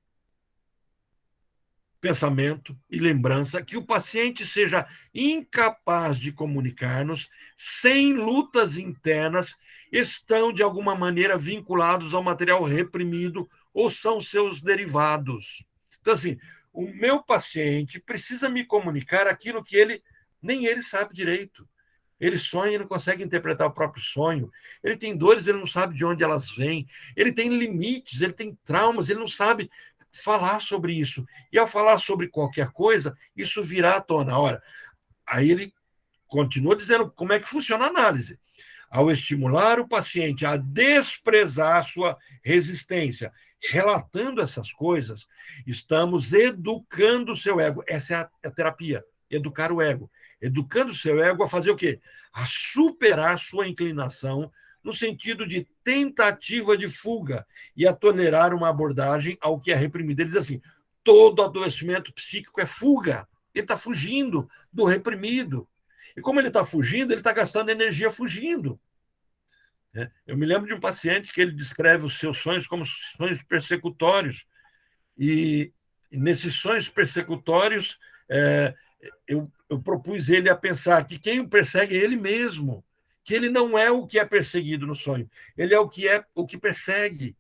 Speaker 1: pensamento e lembrança, que o paciente seja incapaz de comunicar-nos, sem lutas internas, estão, de alguma maneira, vinculados ao material reprimido ou são seus derivados. Então, assim, o meu paciente precisa me comunicar aquilo que nem ele sabe direito. Ele sonha e não consegue interpretar o próprio sonho. Ele tem dores, ele não sabe de onde elas vêm. Ele tem limites, ele tem traumas, ele não sabe falar sobre isso. E ao falar sobre qualquer coisa, isso virá à tona. Ora, aí ele continua dizendo como é que funciona a análise. Ao estimular o paciente a desprezar a sua resistência, relatando essas coisas, estamos educando o seu ego. Essa é a terapia, educar o ego. Educando o seu ego a fazer o quê? A superar sua inclinação no sentido de tentativa de fuga e a tolerar uma abordagem ao que é reprimido. Ele diz assim, todo adoecimento psíquico é fuga. Ele está fugindo do reprimido. E como ele está fugindo, ele está gastando energia fugindo. Eu me lembro de um paciente que ele descreve os seus sonhos como sonhos persecutórios. E nesses sonhos persecutórios, eu propus ele a pensar que quem o persegue é ele mesmo, que ele não é o que é perseguido no sonho, ele é o que persegue.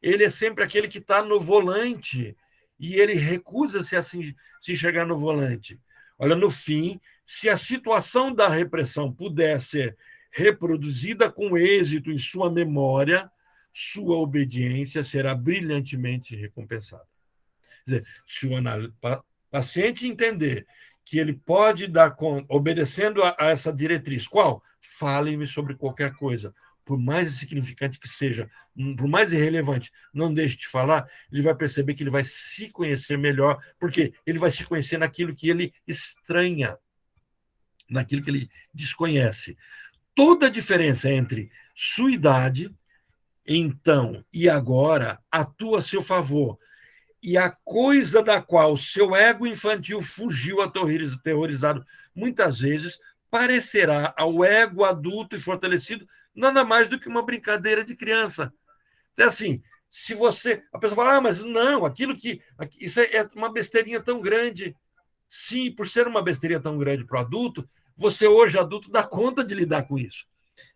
Speaker 1: Ele é sempre aquele que está no volante e ele recusa-se a se enxergar no volante. Olha, no fim, se a situação da repressão puder ser reproduzida com êxito em sua memória, sua obediência será brilhantemente recompensada. Quer dizer, se o paciente entender que ele pode dar conta, obedecendo a essa diretriz, qual? Fale-me sobre qualquer coisa. Por mais insignificante que seja, por mais irrelevante, não deixe de falar, ele vai perceber que ele vai se conhecer melhor, porque ele vai se conhecer naquilo que ele estranha, naquilo que ele desconhece. Toda a diferença entre sua idade, então e agora, atua a seu favor. E a coisa da qual seu ego infantil fugiu aterrorizado muitas vezes parecerá ao ego adulto e fortalecido nada mais do que uma brincadeira de criança. Então, assim, se você... A pessoa fala, mas não, isso é uma besteirinha tão grande. Sim, por ser uma besteirinha tão grande para o adulto, você hoje, adulto, dá conta de lidar com isso.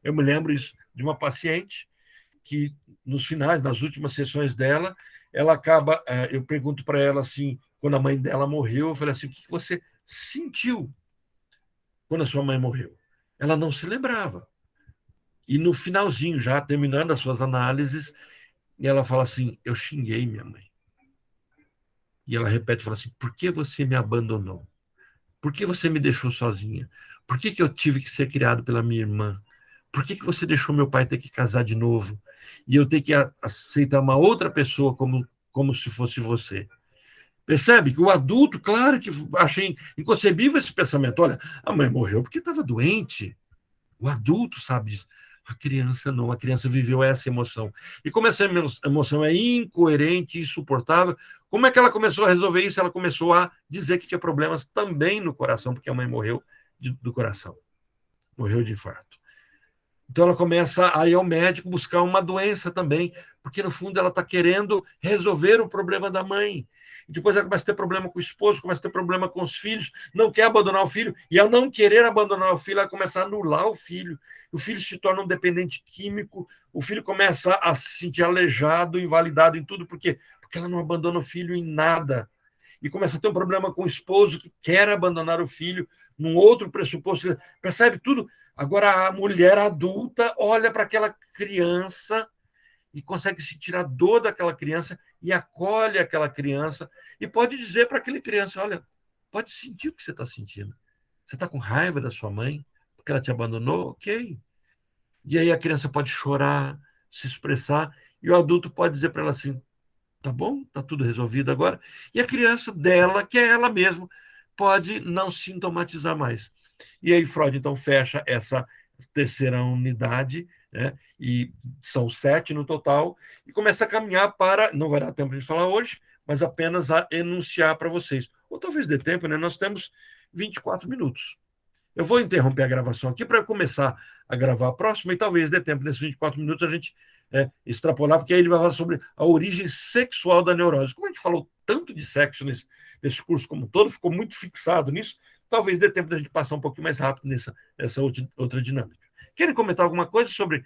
Speaker 1: Eu me lembro isso de uma paciente que, nos finais, nas últimas sessões dela, ela acaba... Eu pergunto para ela, assim, quando a mãe dela morreu, eu falei assim, o que você sentiu quando a sua mãe morreu? Ela não se lembrava. E no finalzinho, já terminando as suas análises, ela fala assim, eu xinguei minha mãe. E ela repete, fala assim, por que você me abandonou? Por que você me deixou sozinha? Por que eu tive que ser criado pela minha irmã? Por que você deixou meu pai ter que casar de novo? E eu ter que aceitar uma outra pessoa como se fosse você? Percebe que o adulto, claro que achei inconcebível esse pensamento. Olha, a mãe morreu porque estava doente. O adulto sabe disso. A criança não, a criança viveu essa emoção. E como essa emoção é incoerente, insuportável, como é que ela começou a resolver isso? Ela começou a dizer que tinha problemas também no coração, porque a mãe morreu do coração. Morreu de infarto. Então ela começa a ir ao médico buscar uma doença também, porque no fundo ela está querendo resolver o problema da mãe. E depois ela começa a ter problema com o esposo, começa a ter problema com os filhos, não quer abandonar o filho, e ao não querer abandonar o filho, ela começa a anular o filho se torna um dependente químico, o filho começa a se sentir aleijado, invalidado em tudo, porque ela não abandona o filho em nada. E começa a ter um problema com o esposo que quer abandonar o filho num outro pressuposto. Percebe tudo? Agora a mulher adulta olha para aquela criança e consegue sentir a dor daquela criança e acolhe aquela criança e pode dizer para aquela criança, olha, pode sentir o que você está sentindo. Você está com raiva da sua mãe porque ela te abandonou? Ok. E aí a criança pode chorar, se expressar, e o adulto pode dizer para ela assim, tá bom, tá tudo resolvido agora. E a criança dela, que é ela mesma, pode não sintomatizar mais. E aí Freud, então, fecha essa terceira unidade, né? E são 7 no total, e começa a caminhar para, não vai dar tempo de falar hoje, mas apenas a enunciar para vocês. Ou talvez dê tempo, né? Nós temos 24 minutos. Eu vou interromper a gravação aqui para começar a gravar a próxima, e talvez dê tempo, nesses 24 minutos, a gente extrapolar, porque aí ele vai falar sobre a origem sexual da neurose. Como a gente falou tanto de sexo nesse curso como um todo, ficou muito fixado nisso, talvez dê tempo da gente passar um pouquinho mais rápido nessa outra dinâmica. Querem comentar alguma coisa sobre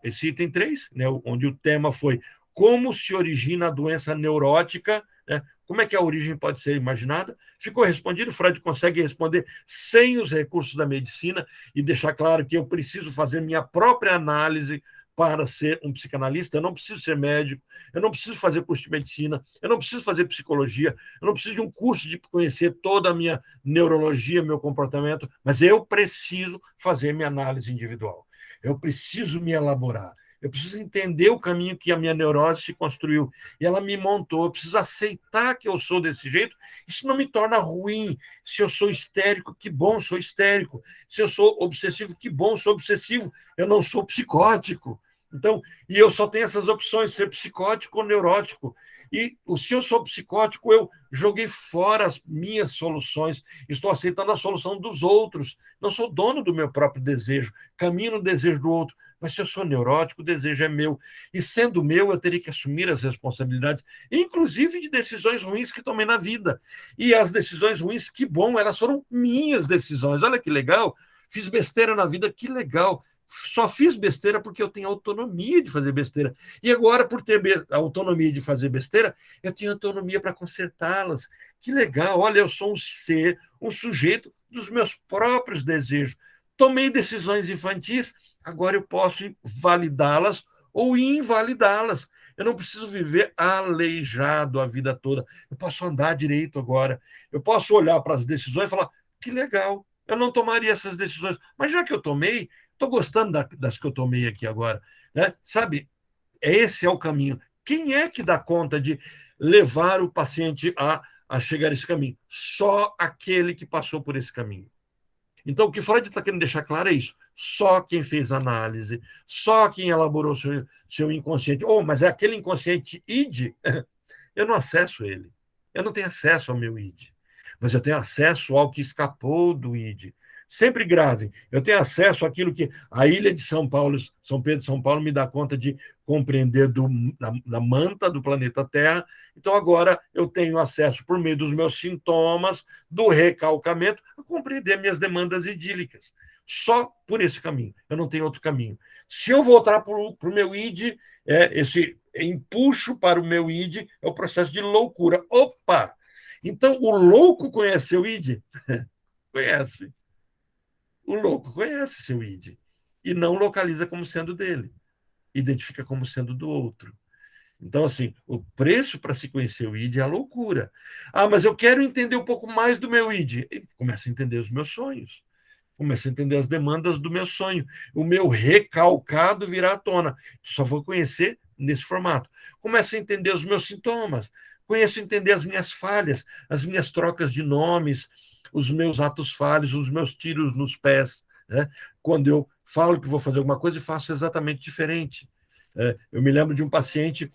Speaker 1: esse item 3, né, onde o tema foi como se origina a doença neurótica, né? Como é que a origem pode ser imaginada? Ficou respondido, Freud consegue responder sem os recursos da medicina e deixar claro que eu preciso fazer minha própria análise para ser um psicanalista, eu não preciso ser médico, eu não preciso fazer curso de medicina, eu não preciso fazer psicologia, eu não preciso de um curso de conhecer toda a minha neurologia, meu comportamento, mas eu preciso fazer minha análise individual. Eu preciso me elaborar. Eu preciso entender o caminho que a minha neurose se construiu. E ela me montou. Eu preciso aceitar que eu sou desse jeito. Isso não me torna ruim. Se eu sou histérico, que bom, sou histérico. Se eu sou obsessivo, que bom, sou obsessivo. Eu não sou psicótico. Então, e eu só tenho essas opções, ser psicótico ou neurótico. E se eu sou psicótico, eu joguei fora as minhas soluções, estou aceitando a solução dos outros. Não sou dono do meu próprio desejo, caminho no desejo do outro. Mas se eu sou neurótico, o desejo é meu. E sendo meu, eu teria que assumir as responsabilidades, inclusive de decisões ruins que tomei na vida. E as decisões ruins, que bom, elas foram minhas decisões. Olha que legal. Fiz besteira na vida, que legal. Só fiz besteira porque eu tenho autonomia de fazer besteira. E agora, por ter a autonomia de fazer besteira, eu tenho autonomia para consertá-las. Que legal, olha, eu sou um ser, um sujeito dos meus próprios desejos. Tomei decisões infantis, agora eu posso validá-las ou invalidá-las. Eu não preciso viver aleijado a vida toda. Eu posso andar direito agora. Eu posso olhar para as decisões e falar, que legal, eu não tomaria essas decisões. Mas já que eu tomei, estou gostando das que eu tomei aqui agora. Né? Sabe, esse é o caminho. Quem é que dá conta de levar o paciente a chegar a esse caminho? Só aquele que passou por esse caminho. Então, o que Freud está querendo deixar claro é isso. Só quem fez análise, só quem elaborou seu inconsciente. Mas é aquele inconsciente id, eu não acesso ele. Eu não tenho acesso ao meu id. Mas eu tenho acesso ao que escapou do id. Sempre grave. Eu tenho acesso àquilo que a ilha de São Paulo, São Pedro de São Paulo, me dá conta de compreender da manta do planeta Terra. Então, agora eu tenho acesso, por meio dos meus sintomas, do recalcamento, a compreender minhas demandas idílicas. Só por esse caminho. Eu não tenho outro caminho. Se eu voltar para o meu id, esse empuxo para o meu id é o processo de loucura. Opa! Então, o louco conhece seu id? Conhece. O louco conhece seu id e não localiza como sendo dele, identifica como sendo do outro. Então, assim, o preço para se conhecer o id é a loucura. Mas eu quero entender um pouco mais do meu id. E começa a entender os meus sonhos, começa a entender as demandas do meu sonho. O meu recalcado virá à tona. Só vou conhecer nesse formato. Começa a entender os meus sintomas, começo a entender as minhas falhas, as minhas trocas de nomes, os meus atos falhos, os meus tiros nos pés, né? Quando eu falo que vou fazer alguma coisa e faço exatamente diferente. Eu me lembro de um paciente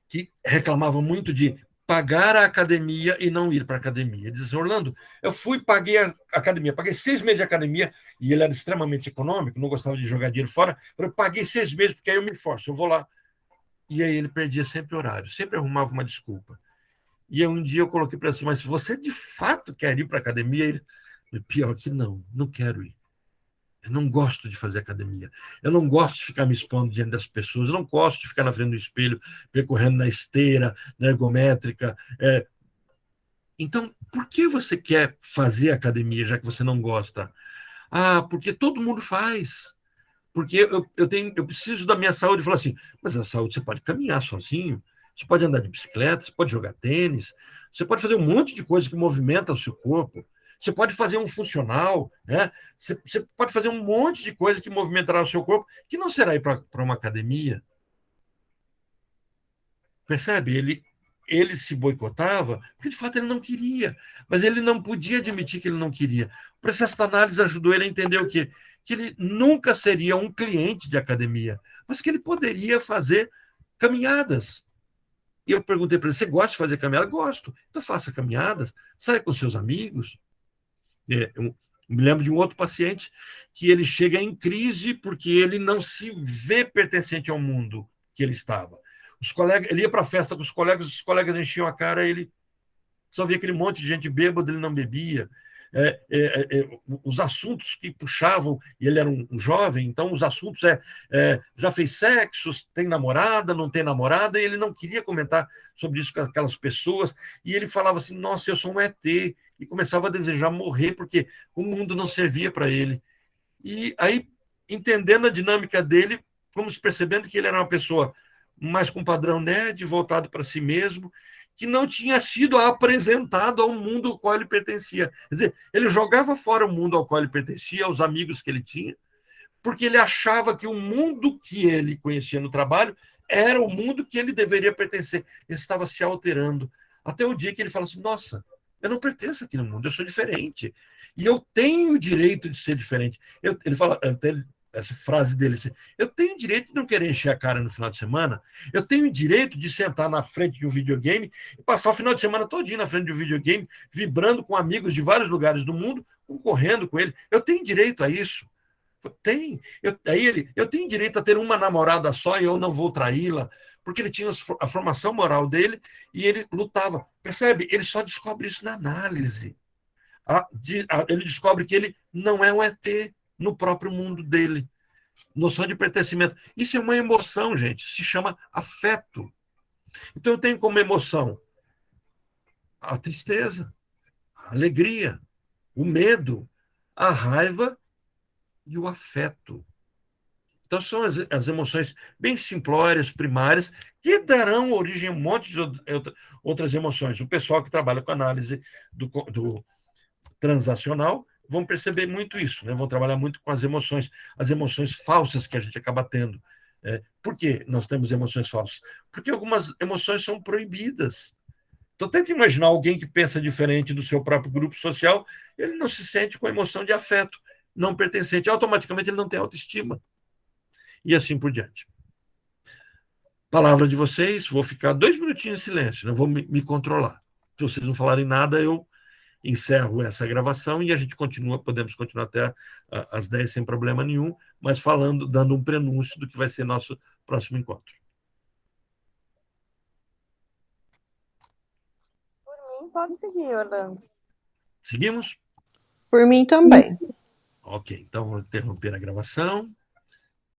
Speaker 1: que reclamava muito de pagar a academia e não ir para a academia. Ele disse, Orlando, eu paguei a academia, paguei 6 meses de academia, e ele era extremamente econômico, não gostava de jogar dinheiro fora, eu paguei 6 meses, porque aí eu me forço, eu vou lá. E aí ele perdia sempre horário, sempre arrumava uma desculpa. E aí um dia eu coloquei para ele assim, mas você de fato quer ir para a academia? Ele, pior que não quero ir. Eu não gosto de fazer academia. Eu não gosto de ficar me expondo diante das pessoas. Eu não gosto de ficar na frente do espelho, percorrendo na esteira, na ergométrica. Então, por que você quer fazer academia, já que você não gosta? Porque todo mundo faz. Porque eu preciso da minha saúde. Falar assim, mas a saúde você pode caminhar sozinho, você pode andar de bicicleta, você pode jogar tênis, você pode fazer um monte de coisa que movimenta o seu corpo. Você pode fazer um funcional, né? Você pode fazer um monte de coisa que movimentará o seu corpo, que não será ir para uma academia. Percebe? Ele se boicotava, porque de fato ele não queria, mas ele não podia admitir que ele não queria. O processo da análise ajudou ele a entender o quê? Que ele nunca seria um cliente de academia, mas que ele poderia fazer caminhadas. E eu perguntei para ele, você gosta de fazer caminhada? Gosto. Então faça caminhadas, saia com seus amigos. Eu me lembro de um outro paciente que ele chega em crise porque ele não se vê pertencente ao mundo que ele estava. Ele ia para a festa com os colegas enchiam a cara, ele só via aquele monte de gente bêbada, ele não bebia. Os assuntos que puxavam, e ele era um jovem, então os assuntos já fez sexo, tem namorada, não tem namorada, e ele não queria comentar sobre isso com aquelas pessoas, e ele falava assim, nossa, eu sou um ET, e começava a desejar morrer, porque o mundo não servia para ele. E aí, entendendo a dinâmica dele, fomos percebendo que ele era uma pessoa mais com padrão nerd, voltado para si mesmo, que não tinha sido apresentado ao mundo ao qual ele pertencia. Quer dizer, ele jogava fora o mundo ao qual ele pertencia, aos amigos que ele tinha, porque ele achava que o mundo que ele conhecia no trabalho era o mundo que ele deveria pertencer. Ele estava se alterando. Até o dia que ele falou assim, nossa, eu não pertenço aqui no mundo, eu sou diferente. E eu tenho o direito de ser diferente. Ele fala, essa frase dele, assim, eu tenho o direito de não querer encher a cara no final de semana, eu tenho o direito de sentar na frente de um videogame e passar o final de semana todinho na frente de um videogame, vibrando com amigos de vários lugares do mundo, concorrendo com ele. Eu tenho direito a isso. Tem. Eu tenho direito a ter uma namorada só e eu não vou traí-la, porque ele tinha a formação moral dele e ele lutava. Percebe? Ele só descobre isso na análise. Ele descobre que ele não é um ET no próprio mundo dele. Noção de pertencimento. Isso é uma emoção, gente. Se chama afeto. Então eu tenho como emoção a tristeza, a alegria, o medo, a raiva e o afeto. Então, são as emoções bem simplórias, primárias, que darão origem a um monte de outras emoções. O pessoal que trabalha com análise do transacional vão perceber muito isso, né? Vão trabalhar muito com as emoções falsas que a gente acaba tendo. Por que nós temos emoções falsas? Porque algumas emoções são proibidas. Então, tenta imaginar alguém que pensa diferente do seu próprio grupo social, ele não se sente com a emoção de afeto, não pertencente. Automaticamente, ele não tem autoestima. E assim por diante. Palavra de vocês, vou ficar 2 minutinhos em silêncio, não vou me controlar. Se vocês não falarem nada, eu encerro essa gravação e a gente podemos continuar até às 10 sem problema nenhum, mas falando, dando um prenúncio do que vai ser nosso próximo encontro.
Speaker 2: Por mim, pode seguir, Orlando.
Speaker 1: Seguimos?
Speaker 4: Por mim também.
Speaker 1: Ok, então vou interromper a gravação.